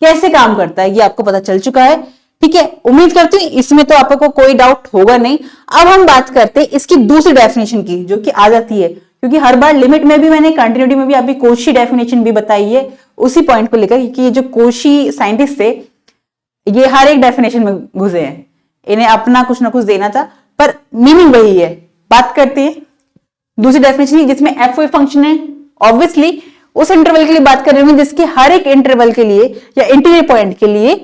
कैसे काम करता है, ये आपको पता चल चुका है। ठीक है, उम्मीद करती हूँ इसमें तो आपको कोई डाउट होगा नहीं। अब हम बात करते हैं इसकी दूसरी डेफिनेशन की, जो कि आ जाती है, क्योंकि हर बार लिमिट में भी मैंने कंटिन्यूटी में भी अभी कोशी डेफिनेशन भी बताई है उसी पॉइंट को लेकर, क्योंकि ये जो कोशी साइंटिस्ट थे ये हर एक डेफिनेशन में घुसे हैं, इन्हें अपना कुछ ना कुछ देना था, पर मीनिंग वही है। बात करते हैं दूसरी डेफिनेशन जिसमें एफ कोई फंक्शन है। ऑब्वियसली उस इंटरवल के लिए बात कर रही हूं जिसके हर एक इंटरवल के लिए या इंटीरियर पॉइंट के लिए,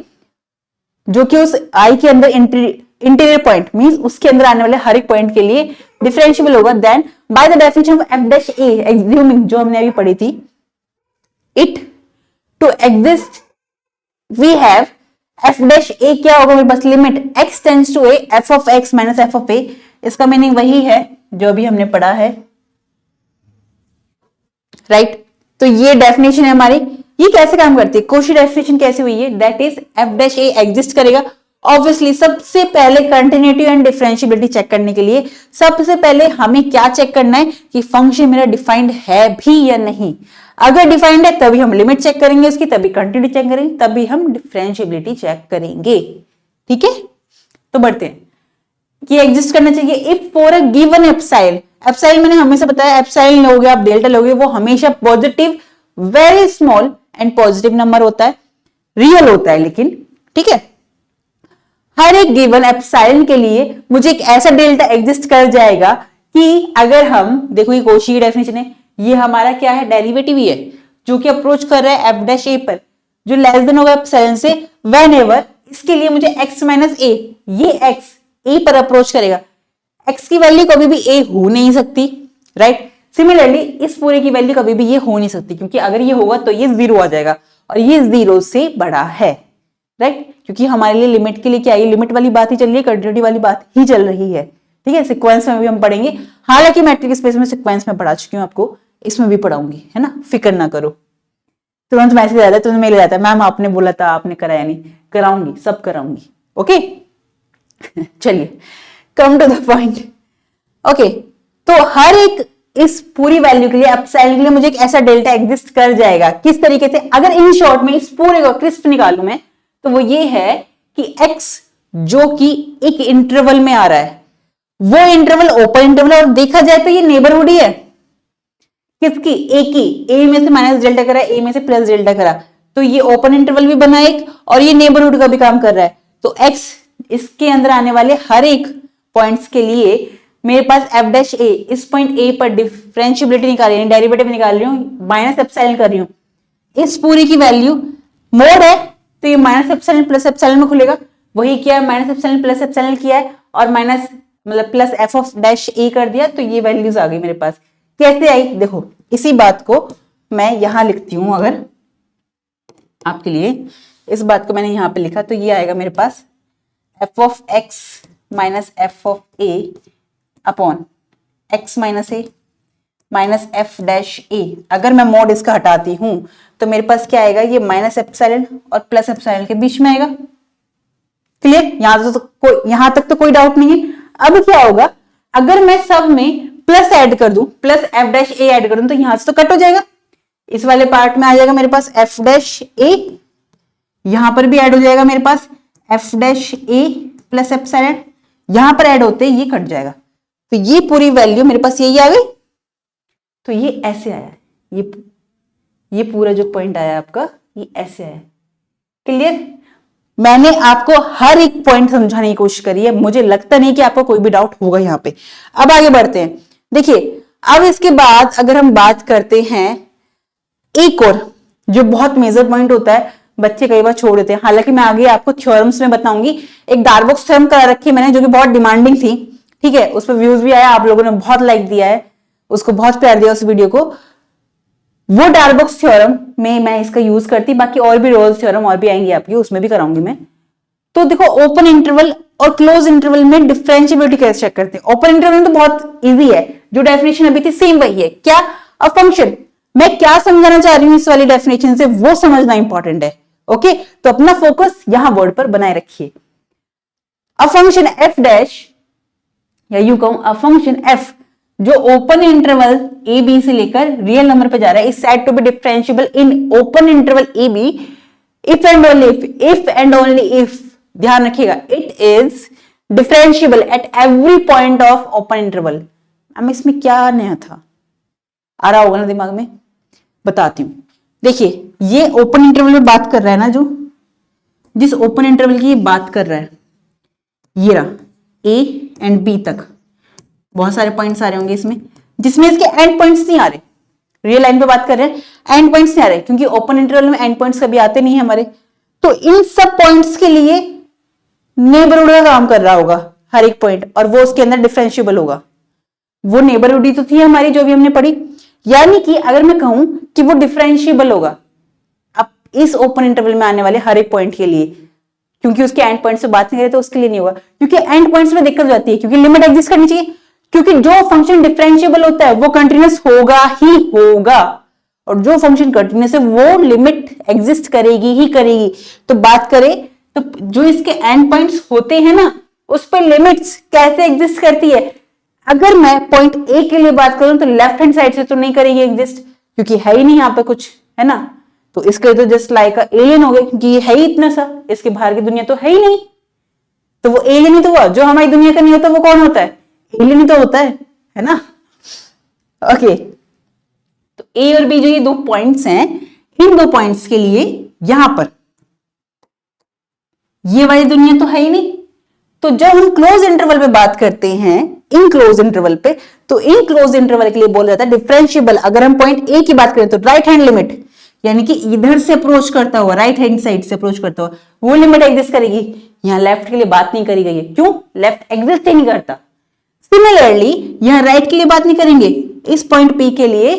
जो कि उस आई के अंदर इंटीरियर पॉइंट मींस उसके अंदर आने वाले हर एक पॉइंट के लिए डिफरेंशिएबल होगा। Then by the definition of f dash a assuming, जो हमने अभी पढ़ी थी, it to exist we have f dash a क्या होगा मेरे पास, limit x tends to a f of x minus F of a. इसका मीनिंग वही है जो अभी हमने पढ़ा है, राइट। तो ये डेफिनेशन है हमारी। ये कैसे काम करती है, कोशी डेफिनेशन कैसे हुई है, that is F dash A exist करेगा। ऑब्वियसली सबसे पहले कंटिन्यूटी एंड डिफरेंशिएबिलिटी चेक करने के लिए सबसे पहले हमें क्या चेक करना है कि फंक्शन मेरा डिफाइंड है भी या नहीं। अगर डिफाइंड है तभी हम लिमिट चेक करेंगे उसकी, तभी कंटिन्यूटी चेक करेंगे, तभी हम डिफरेंशिएबिलिटी चेक करेंगे। ठीक है, तो बढ़ते हैं कि एग्जिस्ट करना चाहिए if for a given epsilon. Epsilon मैंने हमेशा बताया, एप्सिलॉन लोगे आप, डेल्टा लोगे, वो हमेशा positive, very small and positive number होता है, रियल होता है लेकिन, ठीक है। हर एक गिवन एप्सिलॉन के लिए मुझे एक ऐसा डेल्टा एग्जिस्ट कर जाएगा कि अगर हम देखो, ये कोशी की डेफिनेशन है, ये हमारा क्या है, डेरिवेटिव ही है जो कि अप्रोच कर रहा है एफ डैश ए पर, जो लेस देन होगा एप्सिलॉन से, व्हेनेवर इसके लिए मुझे x माइनस ए, ये x ए पर अप्रोच करेगा, x की वैल्यू कभी भी a हो नहीं सकती, राइट। सिमिलरली इस पूरे की वैल्यू कभी भी ये हो नहीं सकती, क्योंकि अगर ये होगा तो ये 0 आ जाएगा और ये 0 से बड़ा है, राइट। क्योंकि हमारे लिए लिमिट के लिए क्या है, लिमिट वाली बात ही चल रही है, कंटिन्यूटी वाली बात ही चल रही है, ठीक है। सीक्वेंस में भी हम पढ़ेंगे, हालांकि मैट्रिक स्पेस में सीक्वेंस में पढ़ा चुकी हूँ आपको, इसमें भी पढ़ाऊंगी, है ना, फिक्र ना करो। तुरंत मैसेज आता है, तुरंत मेल आता है, मैम आपने बोला था, आपने कराया नहीं, कराऊंगी, सब कराऊंगी, ओके। चलिए come to the point, okay. तो हर एक इस पूरी वैल्यू के लिए, एप्सिलॉन के लिए मुझे एक ऐसा डेल्टा एग्जिस्ट कर जाएगा। किस तरीके से, अगर इन शॉर्ट में इस पूरे को क्रिस्प निकालूं मैं, तो वो ये है कि x जो कि एक इंटरवल में आ रहा है, वो इंटरवल ओपन इंटरवल, और देखा जाए तो ये नेबरहुड ही है किसकी, a की। a में से माइनस डेल्टा करा, a में से प्लस डेल्टा करा, तो ये ओपन इंटरवल भी बना एक, और ये नेबरहुड का भी काम कर रहा है। तो x इसके अंदर आने वाले हर एक पॉइंट्स के लिए मेरे पास एफ डैश ए, इस पॉइंट ए पर डिफरेंशिएबिलिटी निकाल रही हूं, डेरिवेटिव निकाल रही हूं, माइनस एप्सिलॉन कर रही हूं, इस पूरी की वैल्यू मोड है तो ये माइनस एप्सिलॉन प्लस एप्सिलॉन में खुलेगा। वही किया है, माइनस एप्सिलॉन प्लस एप्सिलॉन किया है और माइनस मतलब प्लस एफ ऑफ डैश ए कर दिया, तो ये वैल्यूज आ गई मेरे पास। कैसे आई देखो, इसी बात को मैं यहां लिखती हूं, अगर आपके लिए इस बात को मैंने यहां पे लिखा तो ये आएगा मेरे पास F of x minus F of A upon x minus a minus f dash a. अगर मैं मोड इसका हटाती हूं तो मेरे पास क्या आएगा, ये माइनस एप्सिलॉन और प्लस एप्सिलॉन के बीच में आएगा। क्लियर, यहां तक तो कोई डाउट नहीं है। अब क्या होगा, अगर मैं सब में प्लस ऐड कर दूं, प्लस एफ डैश ए ऐड कर दूं, तो यहां से तो कट हो जाएगा, इस वाले पार्ट में आ जाएगा मेरे पास एफ डैश ए, यहां पर भी ऐड हो जाएगा मेरे पास एफ डैश ए प्लस एप्सिलॉन, यहां पर ऐड होते ये कट जाएगा, तो ये पूरी वैल्यू मेरे पास यही आ गई। तो ये ऐसे आया, ये पूरा जो पॉइंट आया आपका, ये ऐसे आया। क्लियर, मैंने आपको हर एक पॉइंट समझाने की कोशिश करी है, मुझे लगता नहीं कि आपको कोई भी डाउट होगा यहाँ पे। अब आगे बढ़ते हैं, देखिए अब इसके बाद अगर हम बात करते हैं एक और जो बहुत मेजर पॉइंट होता है, बच्चे कई बार छोड़ देते हैं, हालांकि मैं आगे आपको थ्योरम्स में बताऊंगी। एक डार्बॉक्स थ्योरम करा रखी है मैंने, जो कि बहुत डिमांडिंग थी, ठीक है, उस पर व्यूज भी आया, आप लोगों ने बहुत लाइक दिया है, उसको बहुत प्यार दिया उस वीडियो को। वो डार्बॉक्स थ्योरम में मैं इसका यूज करती, बाकी और भी रोल्स थ्योरम और भी आएंगी आपकी, उसमें भी कराऊंगी मैं। तो देखो ओपन इंटरवल और क्लोज इंटरवल में डिफरेंशिएबिलिटी कैसे चेक करते हैं। ओपन इंटरवल में तो बहुत इजी है, जो डेफिनेशन अभी थी सेम वही है, क्या, अ फंक्शन। मैं क्या समझाना चाह रही हूं इस वाली डेफिनेशन से, वो समझना इंपॉर्टेंट है, ओके। तो अपना फोकस यहां वर्ड पर बनाए रखिए। अ फंक्शन एफ डैश, या यू कहूं अ फंक्शन एफ, जो ओपन इंटरवल ए बी से लेकर रियल नंबर पे जा रहा है, is said to be differentiable in open interval a b if and only if, ध्यान रखिएगा, it is differentiable at every point of open interval. अब इसमें क्या नया था, आ रहा होगा ना दिमाग में, बताती हूं। देखिए ये ओपन इंटरवल में बात कर रहा है ना, जो जिस ओपन इंटरवल की ये बात कर रहा है, ये रहा ए एंड बी तक बहुत सारे पॉइंट्स आ रहे होंगे इसमें, जिसमें इसके एंड पॉइंट्स नहीं आ रहे। रियल लाइन पे बात कर रहे हैं, एंड पॉइंट्स नहीं आ रहे, क्योंकि ओपन इंटरवल में एंड पॉइंट्स कभी आते नहीं है हमारे। तो इन सब पॉइंट्स के लिए नेबरहुड का काम कर रहा होगा हर एक पॉइंट, और वो उसके अंदर डिफरेंशिएबल होगा। वो नेबरहुड ही तो थी हमारी जो भी हमने पढ़ी, यानी कि अगर मैं कहूं कि वो डिफरेंशिएबल होगा अब इस ओपन इंटरवल में आने वाले हर एक पॉइंट के लिए, क्योंकि उसके एंड पॉइंट से बात नहीं करें तो उसके लिए नहीं होगा, क्योंकि एंड पॉइंट्स में दिक्कत हो जाती है, क्योंकि लिमिट एग्जिस्ट करनी चाहिए, क्योंकि जो फंक्शन डिफरेंशिएबल होता है वो कंटिन्यूअस होगा ही होगा, और जो फंक्शन कंटिन्यूअस है वो लिमिट एग्जिस्ट करेगी ही करेगी। तो बात करें तो जो इसके एंड पॉइंट्स होते हैं ना, उस पर लिमिट्स कैसे एग्जिस्ट करती है। अगर मैं पॉइंट ए के लिए बात करूं तो लेफ्ट हैंड साइड से तो नहीं करेगी एग्जिस्ट, क्योंकि है ही नहीं यहाँ पे कुछ, है ना। तो इसके तो जस्ट लाइक एलियन हो गए, क्योंकि ये है ही इतना सा, इसके बाहर की दुनिया तो है ही नहीं। तो वो एलियन ही तो हुआ, जो हमारी दुनिया का नहीं होता वो कौन होता है, एलियन ही तो होता है ना। ओके, तो ए और बी जो ये दो पॉइंट्स हैं, इन दो पॉइंट्स के लिए यहां पर ये वाली दुनिया तो है ही नहीं। तो जब हम क्लोज इंटरवल पे बात करते हैं, इन क्लोज इंटरवल पे, तो इन क्लोज इंटरवल के लिए बोला जाता है डिफरेंशिएबल। अगर हम पॉइंट ए की बात करें तो राइट हैंड लिमिट, यानी कि इधर से अप्रोच करता हुआ, राइट हैंड साइड से अप्रोच करता हुआ वो लिमिट एग्जिस्ट करेगी। यहां लेफ्ट के लिए बात नहीं करी गई है, क्यों, लेफ्ट एग्जिस्ट ही नहीं करता। सिमिलरली यहां राइट के लिए बात नहीं करेंगे, इस पॉइंट पी के लिए,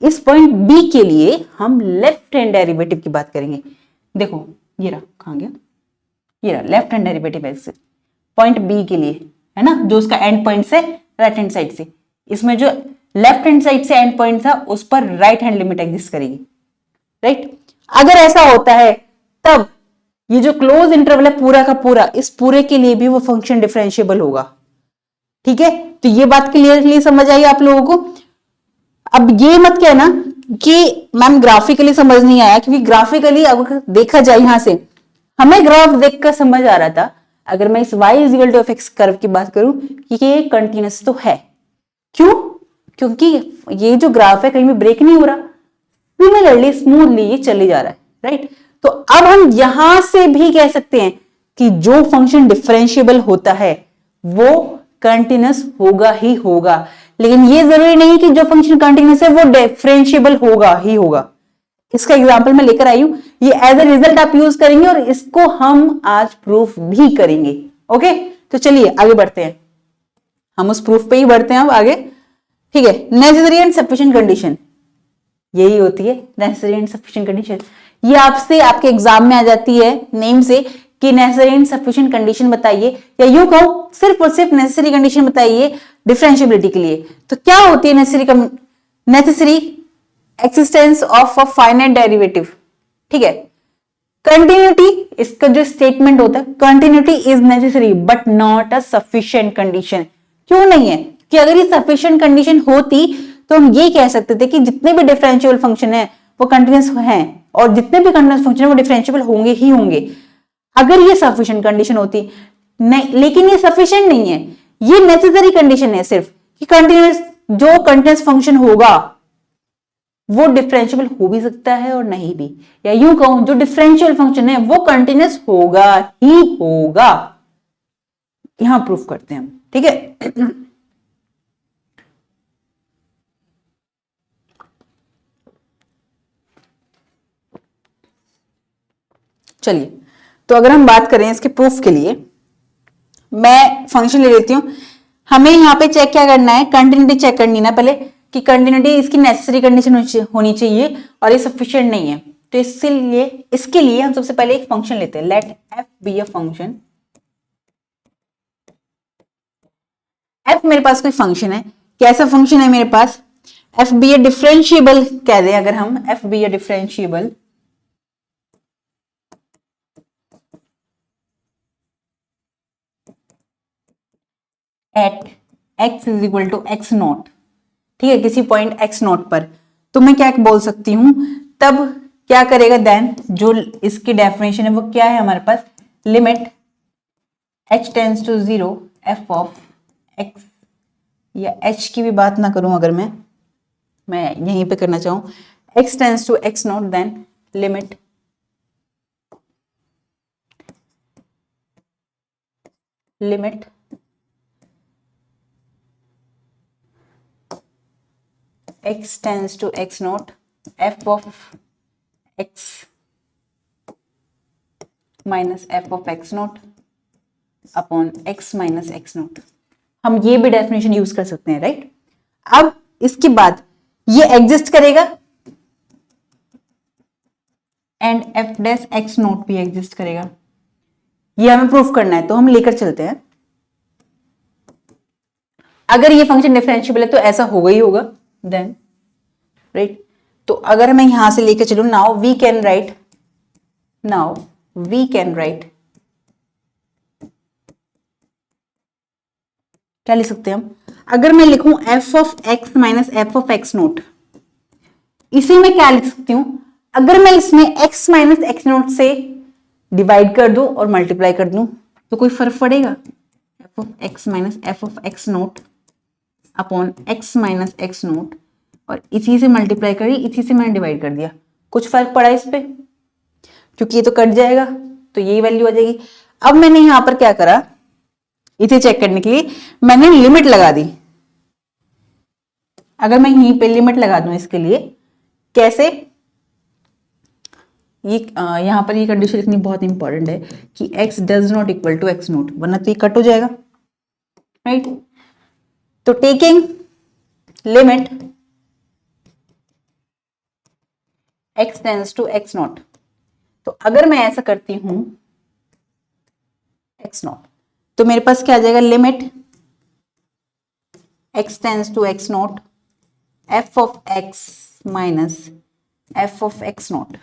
इस पॉइंट बी के लिए हम लेफ्ट हैंड डेरिवेटिव की बात करेंगे। देखो ये रहा, कहां गया, ये रहा लेफ्ट हैंड डेरिवेटिव ऐसे पॉइंट बी के लिए, है ना, जो उसका एंड पॉइंट से राइट हैंड साइड से, इसमें जो लेफ्ट हैंड साइड से एंड पॉइंट था उस पर राइट हैंड लिमिट एग्जिस्ट करेगी, राइट। अगर ऐसा होता है तब ये जो क्लोज इंटरवल है पूरा का पूरा, इस पूरे के लिए भी वो फंक्शन डिफरेंशिएबल होगा। ठीक है, तो ये बात क्लियरली समझ आई आप लोगों को। अब ये मत कहना कि मैम ग्राफिकली समझ नहीं आया, क्योंकि ग्राफिकली अगर देखा जाए यहां से हमें ग्राफ देखकर समझ आ रहा था। अगर मैं इस y equal to fx curve की बात करूं कि ये कंटिन्यूअस तो है, क्यों, क्योंकि ये जो ग्राफ है कहीं भी ब्रेक नहीं हो रहा, सिमिलरली स्मूथली ये चले जा रहा है, राइट। तो अब हम यहां से भी कह सकते हैं कि जो फंक्शन डिफरेंशिएबल होता है वो कंटिन्यूअस होगा ही होगा, लेकिन ये जरूरी नहीं कि जो फंक्शन कंटिन्यूअस है वो डिफरेंशिएबल होगा ही होगा। इसका एग्जांपल मैं लेकर आई हूं, ये एज ए रिजल्ट आप यूज करेंगे और इसको हम आज प्रूफ भी करेंगे। ओके, तो चलिए आगे बढ़ते हैं, हम उस प्रूफ पे ही बढ़ते हैं अब आगे। ठीक है, नेसेसरी एंड सफिशिएंट कंडीशन, यही होती है नेसेसरी एंड सफिशिएंट कंडीशन। ये आपसे आपके एग्जाम में आ जाती है नेम से कि नेसेसरी एंड सफिशिएंट कंडीशन बताइए, या यूं कहो सिर्फ और सिर्फ नेसेसरी कंडीशन बताइए डिफरेंशिएबिलिटी के लिए। तो क्या होती है necessary existence of a finite derivative. ठीक है, कंटिन्यूटी, इसका जो स्टेटमेंट होता है, continuity is necessary but not a sufficient condition. क्यों नहीं है, कि अगर ये सफिशिएंट कंडीशन होती तो हम ये कह सकते थे कि जितने भी डिफरेंशिएबल फंक्शन है वो कंटिन्यूअस हैं, और जितने भी कंटिन्यूअस फंक्शन है वो डिफरेंशिएबल होंगे ही होंगे, अगर ये सफिशिएंट कंडीशन होती। नहीं, लेकिन ये सफिशिएंट नहीं है, ये नेसेसरी कंडीशन है सिर्फ, कि कंटिन्यूअस, जो कंटिन्यूअस फंक्शन होगा वो डिफरेंशिएबल हो भी सकता है और नहीं भी, या यूं कहूं जो डिफरेंशियल फंक्शन है वो कंटिन्यूअस होगा ही होगा। यहां प्रूफ करते हैं हम, ठीक है। चलिए, तो अगर हम बात करें इसके प्रूफ के लिए, मैं फंक्शन ले लेती हूं। हमें यहां पे चेक क्या करना है, कंटिन्यूटी चेक करनी ना पहले, कि कंटिन्यूटी इसकी नेसेसरी कंडीशन होनी चाहिए और ये सफिशिएंट नहीं है। तो इसके लिए हम सबसे पहले एक फंक्शन लेते हैं, let f be a function. F मेरे पास कोई फंक्शन है, कैसा फंक्शन है मेरे पास, एफ बी ए डिफरेंशिएबल कह दें अगर हम, f be a differentiable at x is equal to x naught. ठीक है, किसी पॉइंट एक्स नॉट पर, तो मैं क्या बोल सकती हूं, तब क्या करेगा, देन जो इसकी डेफिनेशन है वो क्या है हमारे पास, limit h tends to 0 f of x, या h की भी बात ना करूं अगर मैं, मैं यहीं पे करना चाहूँ, x tends to x not, then limit x tends to x not f of x minus f of x not upon x minus x not. हम ये भी डेफिनेशन यूज कर सकते हैं, राइट। अब इसके बाद ये एग्जिस्ट करेगा and f dash x not भी एग्जिस्ट करेगा। ये हमें प्रूफ करना है, तो हम लेकर चलते हैं। अगर ये फंक्शन डिफरेंशिएबल है तो ऐसा होगा ही होगा, देन राइट। तो अगर मैं यहां से लेकर चलूं, नाउ वी कैन राइट क्या लिख सकते हैं हम? अगर मैं लिखूं f of x minus f of x note, इसी में क्या लिख सकती हूं? अगर मैं इसमें x माइनस x नोट से डिवाइड कर दूं और मल्टीप्लाई कर दूं तो कोई फर्क पड़ेगा? f of x minus f of x not upon x minus x not, और इसी से मल्टीप्लाई करी, इसी से मैंने डिवाइड कर दिया, कुछ फर्क पड़ा इस पे? क्योंकि ये तो कट जाएगा, तो यही वैल्यू आ जाएगी। अब मैंने यहां पर क्या करा, इसे चेक करने के लिए मैंने लिमिट लगा दी। अगर मैं यहीं पे लिमिट लगा दूं इसके लिए, कैसे? ये यहां पर ये कंडीशन लिखनी बहुत इंपॉर्टेंट है कि x does not equal to x not, वरना तो ये कट हो जाएगा, राइट। तो taking limit x tends to x not, तो अगर मैं ऐसा करती हूं x नॉट, तो मेरे पास क्या आ जाएगा? Limit x tends to x not f of x minus f of x not,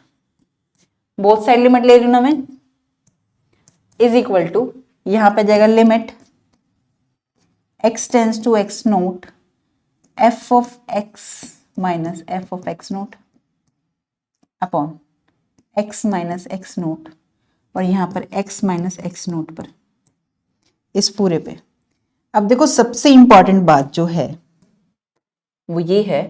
both side limit ले रही हूं ना मैं, इज इक्वल टू, यहां पे जाएगा limit x tends to x note f of x minus f of x not upon x minus x not, और यहां पर x माइनस x नोट पर, इस पूरे पे। अब देखो सबसे इंपॉर्टेंट बात जो है वो ये है,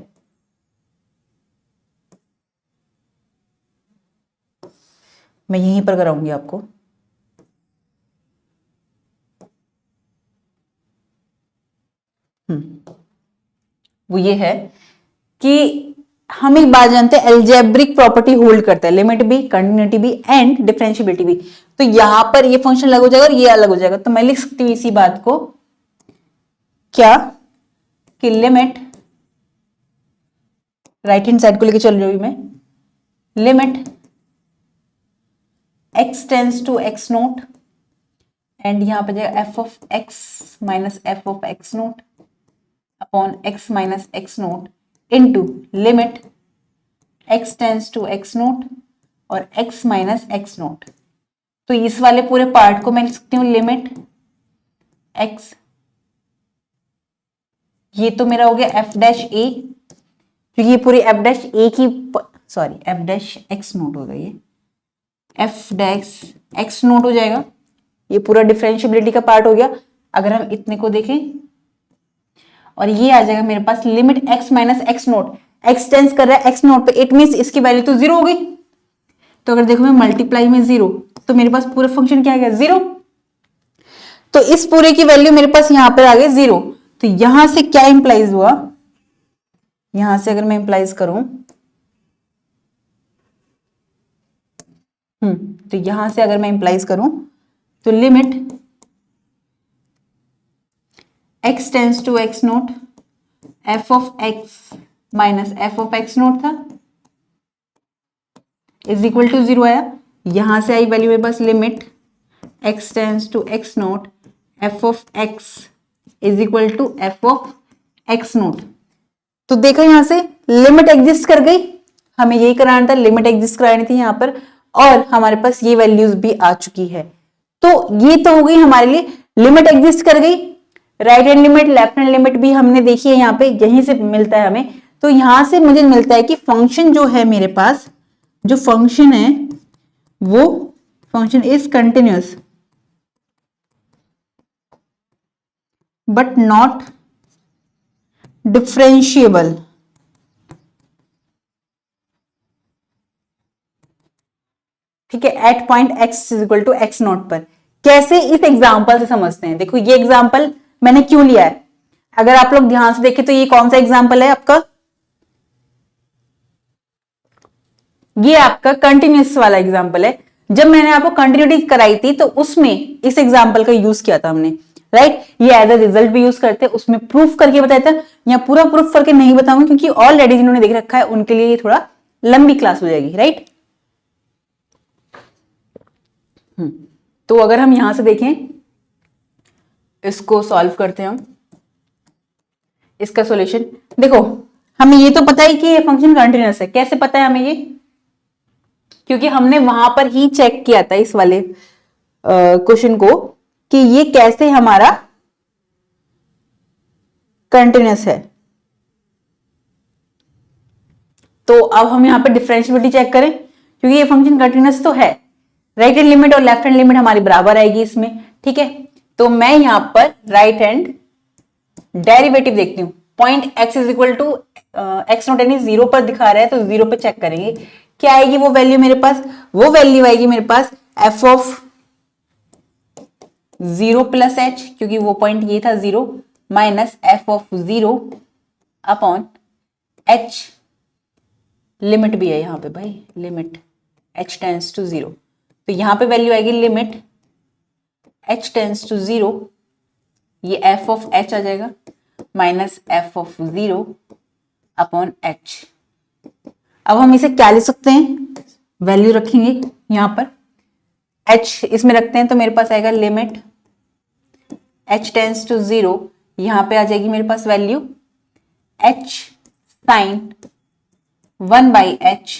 मैं यहीं पर कराऊंगी आपको। वो ये है कि हम एक बात जानते हैं, एल्जेब्रिक प्रॉपर्टी होल्ड करता है, लिमिट भी, कंटिन्यूटी भी एंड डिफरेंशिएबिलिटी भी। तो यहां पर ये फंक्शन अलग हो जाएगा और ये अलग हो जाएगा, तो मैं लिख सकती हूँ इसी बात को क्या, कि लिमिट, राइट हैंड साइड को लेके चल रही हूं मैं, limit x tends to x not and यहां पर जाएगा f of x minus f of x not upon x minus x not into limit x tends to x not और x माइनस x नोट। तो इस वाले पूरे part को मैं लिख सकती हूँ लिमिट x, ये तो मेरा हो गया f डैश a, क्योंकि ये पूरी f डैश a की, sorry f dash x note होगा, ये f डैश x नोट हो जाएगा, ये पूरा डिफरेंशिएबिलिटी का पार्ट हो गया। अगर हम इतने को देखें, और ये आ जाएगा मेरे पास limit x minus x naught, x tends कर रहा है x नोट पे, इट मींस इसकी वैल्यू तो जीरो हो गई। तो अगर देखो मैं मल्टीप्लाई में जीरो, तो मेरे पास पूरा फंक्शन क्या आ गया? जीरो। तो इस पूरे की वैल्यू मेरे पास यहां पर आ गई जीरो। तो यहां से क्या इंप्लाइज हुआ? यहां से अगर मैं इंप्लाइज करूं, तो यहां से अगर मैं इंप्लाइज करूं तो limit x tends to x note f of x minus f of x naught था, इज इक्वल टू जीरो आया। यहां से आई वैल्यू मेरे पास limit x tends to x note f of x is equal to f of x note. तो देखा यहां से लिमिट एग्जिस्ट कर गई, हमें यही कराना था, लिमिट एग्जिस्ट करानी थी यहां पर, और हमारे पास ये वैल्यूज भी आ चुकी है। तो ये तो हो गई हमारे लिए, लिमिट एग्जिस्ट कर गई, right hand limit, left hand limit भी हमने देखी है, यहाँ पे यहीं से मिलता है हमें। तो यहां से मुझे मिलता है कि फंक्शन जो है मेरे पास, जो फंक्शन है वो function is continuous but not differentiable ठीक है, at point x is equal to x not पर। कैसे इस एग्जाम्पल से समझते हैं, देखो ये एग्जाम्पल मैंने क्यों लिया है, अगर आप लोग ध्यान से देखें तो ये कौन सा एग्जाम्पल है आपका, ये आपका कंटिन्यूस वाला एग्जाम्पल है। जब मैंने आपको कंटिन्यूटी कराई थी तो उसमें इस एग्जाम्पल का यूज किया था हमने, राइट। ये एज अ रिजल्ट भी यूज करते हैं, उसमें प्रूफ करके बताया था। यहाँ पूरा प्रूफ करके नहीं बताऊंगी क्योंकि ऑलरेडी जिन्होंने देख रखा है उनके लिए ये थोड़ा लंबी क्लास हो जाएगी, राइट। तो अगर हम यहां से देखें, इसको सॉल्व करते हैं हम, इसका सॉल्यूशन देखो, हमें ये तो पता है कि ये फंक्शन कंटिन्यूअस है। कैसे पता है हमें ये, क्योंकि हमने वहां पर ही चेक किया था इस वाले क्वेश्चन को कि ये कैसे हमारा कंटिन्यूअस है। तो अब हम यहां पर डिफरेंशिएबिलिटी चेक करें, क्योंकि ये फंक्शन कंटिन्यूअस तो है, राइट हैंड लिमिट और लेफ्ट हैंड लिमिट हमारी बराबर आएगी इसमें, ठीक है। तो मैं यहां पर राइट हैंड डेरिवेटिव देखती हूँ, point x is equal to x not यानी जीरो पर दिखा रहा है, तो जीरो पर चेक करेंगे क्या आएगी वो वैल्यू मेरे पास, वो वैल्यू आएगी मेरे पास F of zero plus h, क्योंकि वो पॉइंट ये था zero, minus F of zero upon h, limit भी है यहाँ पे भाई, limit h tends to zero, तो यहां पे वैल्यू आएगी limit h tends to zero, ये एफ ऑफ एच आ जाएगा minus F of zero upon h. अब हम इसे क्या लिख सकते हैं, वैल्यू रखेंगे यहां पर, एच इसमें रखते हैं तो मेरे पास आएगा limit h tends to zero, यहां पे आ जाएगी मेरे पास वैल्यू एच साइन 1/h,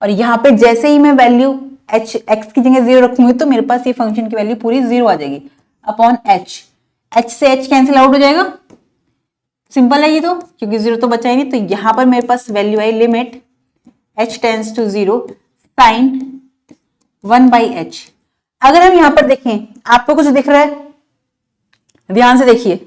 और यहां पे जैसे ही मैं वैल्यू एच एक्स की जगह जीरो रखूंगी तो मेरे पास ये फंक्शन की वैल्यू पूरी जीरो आ जाएगी अपॉन एच, एच से एच कैंसिल आउट हो जाएगा, सिंपल है ये तो, क्योंकि जीरो तो बचा ही नहीं। तो यहां पर मेरे पास वैल्यू आई limit h tends to zero sine 1/h। अगर हम यहां पर देखें, आपको कुछ दिख रहा है, ध्यान से देखिए,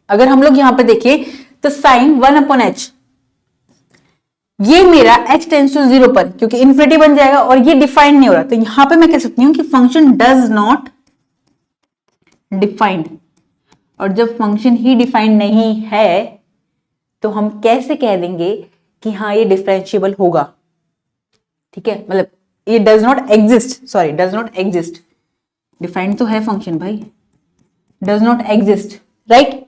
अगर हम लोग यहां पर देखें तो साइन 1/h, ये मेरा h टेंस टू जीरो पर, क्योंकि इन्फिनिटी बन जाएगा और ये डिफाइंड नहीं हो रहा, तो यहां पे मैं कह सकती हूं कि फंक्शन डज नॉट डिफाइंड। और जब फंक्शन ही डिफाइंड नहीं है तो हम कैसे कह देंगे कि हाँ ये डिफरेंशिएबल होगा, ठीक है, मतलब ये does not exist, sorry does not exist, defined तो है फंक्शन भाई, डज नॉट एग्जिस्ट, राइट।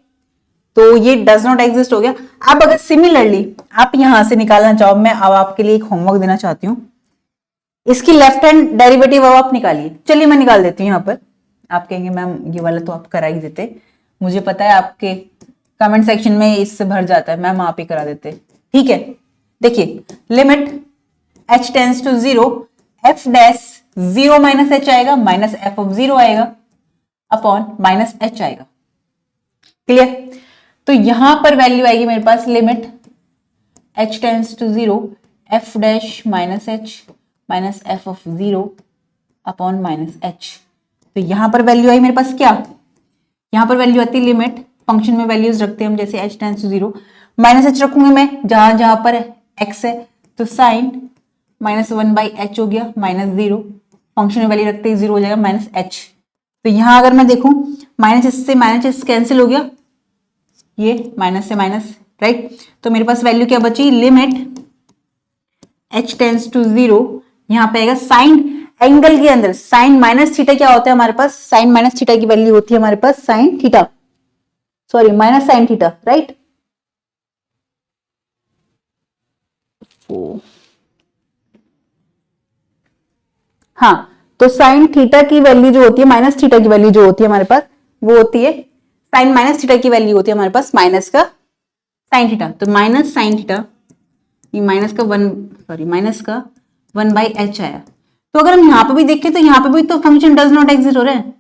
तो ये डज नॉट एग्जिस्ट हो गया। अब अगर सिमिलरली आप यहां से निकालना चाहो, मैं अब आपके लिए एक होमवर्क देना चाहती हूं, इसकी लेफ्ट हैंड डेरिवेटिव अब आप निकालिए। चलिए मैं निकाल देती हूँ यहाँ पर, आप कहेंगे मैम ये वाला तो आप करा ही देते, मुझे पता है आपके कमेंट सेक्शन में इससे भर जाता है, मैम आप ही करा देते, ठीक है। देखिए limit h tends to zero, f dash zero minus h आएगा, माइनस एफ ऑफ जीरो आएगा अपॉन माइनस एच आएगा, क्लियर। तो यहां पर वैल्यू आएगी मेरे पास limit h tends to zero, f dash minus h minus F of zero upon minus h. तो यहां पर वैल्यू आई मेरे पास क्या, यहां पर वैल्यू आती है लिमिट, फंक्शन में वैल्यूज रखते हैं हम, जैसे h tends to zero, minus h रखूंगी मैं जहां जहां पर x है, तो साइन माइनस 1/h हो गया माइनस जीरो, फंक्शन में वैल्यू रखते ही जीरो हो जाएगा माइनस h। तो यहां अगर मैं देखूं माइनस एच से माइनस एच कैंसिल हो गया, ये माइनस से माइनस, राइट। तो मेरे पास वैल्यू क्या बची, limit h tends to zero, यहां पे आएगा साइन एंगल के अंदर, साइन माइनस थीटा क्या होता है हमारे पास, साइन माइनस थीटा की वैल्यू होती है हमारे पास sine theta, sorry minus sine theta, right. हाँ, तो साइन थीटा की वैल्यू जो होती है, माइनस थीटा की वैल्यू जो होती है हमारे पास, वो होती है साइन माइनस थीटा की वैल्यू होती है हमारे पास माइनस का साइन थीटा, तो माइनस साइन थीटा, ये माइनस का 1/h आया। तो अगर हम यहां पे भी देखें तो यहां पे भी तो फंक्शन डज नॉट एग्जिस्ट हो रहा है,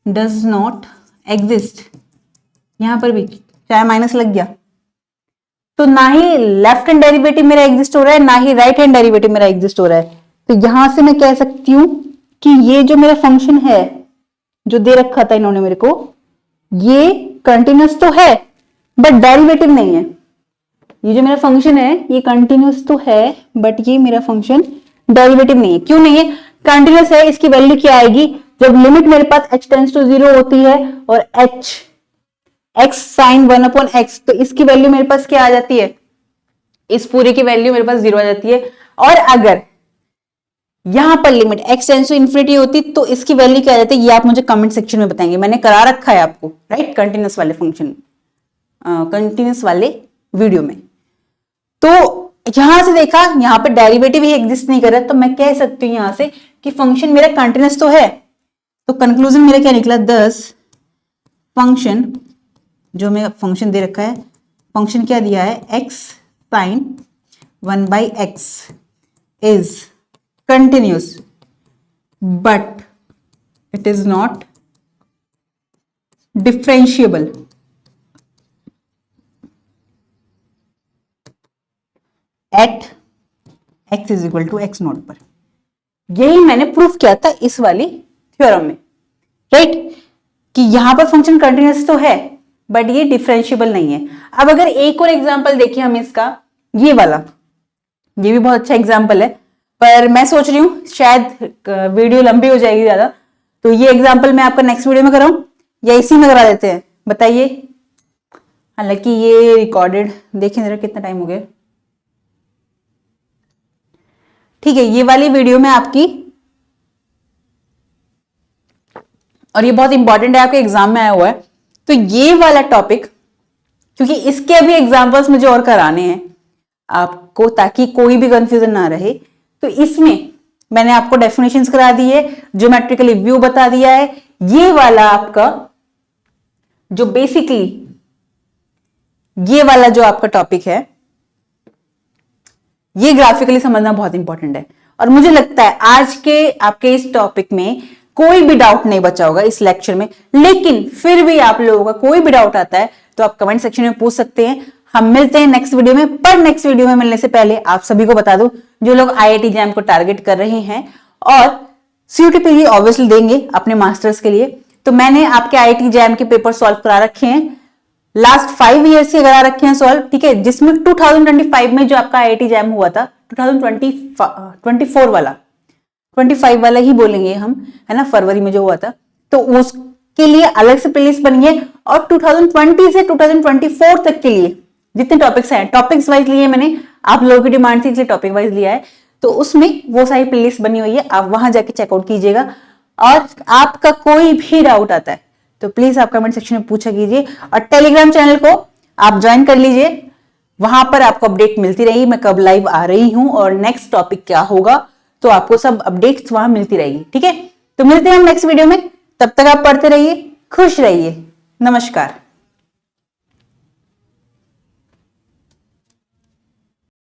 डज नॉट एग्जिस्ट, यहां पर भी चाहे माइनस लग गया, तो ना ही लेफ्ट हैंड डेरिवेटिव मेरा एग्जिस्ट हो रहा है, ना ही राइट हैंड डेरिवेटिव मेरा एग्जिस्ट हो रहा है। तो यहां से मैं कह सकती हूं कि ये जो मेरा फंक्शन है जो दे रखा था इन्होंने मेरे को, ये कंटिन्यूअस तो है बट डेरिवेटिव नहीं है, ये जो मेरा फंक्शन है ये कंटिन्यूस तो है, बट ये मेरा फंक्शन डेरिवेटिव नहीं है। क्यों नहीं है? कंटिन्यूस है, इसकी वैल्यू क्या आएगी? जब लिमिट मेरे पास h टेंड्स टू 0 होती है और h x साइन 1/x, तो इसकी वैल्यू मेरे पास क्या आ जाती है? इस पूरे की वैल्यू मेरे पास 0 आ जाती है। और अगर यहां पर limit x tends to infinity होती तो इसकी वैल्यू क्या आ जाती है? ये आप मुझे कमेंट सेक्शन में बताएंगे, मैंने करा रखा है आपको, राइट, कंटिन्यूस वाले फंक्शन, कंटिन्यूस वाले वीडियो में। तो यहां से देखा, यहां पे डेरिवेटिव ही एग्जिस्ट नहीं कर रहा, तो मैं कह सकती हूं यहां से कि फंक्शन मेरा कंटिन्यूस तो है। तो कंक्लूजन मेरा क्या निकला? 10 फंक्शन, जो मैं फंक्शन दे रखा है, फंक्शन क्या दिया है? x sine 1/x is continuous but it is not differentiable at x is equal to x not पर। यही मैंने प्रूफ किया था इस वाली थ्योरम में, राइट, कि यहां पर फंक्शन कंटिन्यूस तो है बट ये डिफरेंशिएबल नहीं है। अब अगर एक और एग्जांपल देखिए हम इसका, ये वाला, ये भी बहुत अच्छा एग्जांपल है, पर मैं सोच रही हूं शायद वीडियो लंबी हो जाएगी ज्यादा, तो ये एग्जांपल मैं आपका नेक्स्ट वीडियो में कराऊं या इसी में करा देते हैं, बताइए। हालांकि ये रिकॉर्डेड, देखें जरा कितना टाइम हो गया। ठीक है, ये वाली वीडियो में आपकी, और ये बहुत इंपॉर्टेंट है, आपके एग्जाम में आया हुआ है, तो ये वाला टॉपिक, क्योंकि इसके अभी एग्जांपल्स मुझे और कराने हैं आपको ताकि कोई भी कंफ्यूजन ना रहे, तो इसमें मैंने आपको डेफिनेशंस करा दी है, ज्योमेट्रिकली व्यू बता दिया है। ये वाला आपका जो बेसिकली ये वाला जो आपका टॉपिक है, ये ग्राफिकली समझना बहुत इंपॉर्टेंट है। और मुझे लगता है आज के आपके इस टॉपिक में कोई भी डाउट नहीं बचा होगा इस लेक्चर में, लेकिन फिर भी आप लोगों का कोई भी डाउट आता है तो आप कमेंट सेक्शन में पूछ सकते हैं। हम मिलते हैं नेक्स्ट वीडियो में, पर नेक्स्ट वीडियो में मिलने से पहले आप सभी को बता दूं, जो लोग IIT जैम को टारगेट कर रहे हैं और CUTPG ऑब्वियसली देंगे अपने मास्टर्स के लिए, तो मैंने आपके IIT जैम के पेपर सॉल्व करा रखे हैं, लास्ट 5 ईयर्स से करा रखे हैं सॉल्व, ठीक है, जिसमें 2025 में जो आपका IIT जैम हुआ था, 2024 वाला, 25 वाला ही बोलेंगे हम, है ना, फरवरी में जो हुआ था, तो उसके लिए अलग से प्लेलिस्ट बनी है। और 2020 से 2024 तक के लिए जितने टॉपिक्स हैं, टॉपिक्स वाइज लिए मैंने, आप लोगों की डिमांड थी इसलिए टॉपिक वाइज लिया है, तो उसमें वो सारी प्लेलिस्ट बनी हुई है, आप वहां जाके चेकआउट कीजिएगा। और आपका कोई भी डाउट आता है तो प्लीज आप कमेंट सेक्शन में पूछा कीजिए, और टेलीग्राम चैनल को आप ज्वाइन कर लीजिए, वहां पर आपको अपडेट मिलती रहेगी, मैं कब लाइव आ रही हूं और नेक्स्ट टॉपिक क्या होगा, तो आपको सब अपडेट्स वहां मिलती रहेगी, ठीक है। तो मिलते हैं हम नेक्स्ट वीडियो में, तब तक आप पढ़ते रहिए, खुश रहिए, नमस्कार।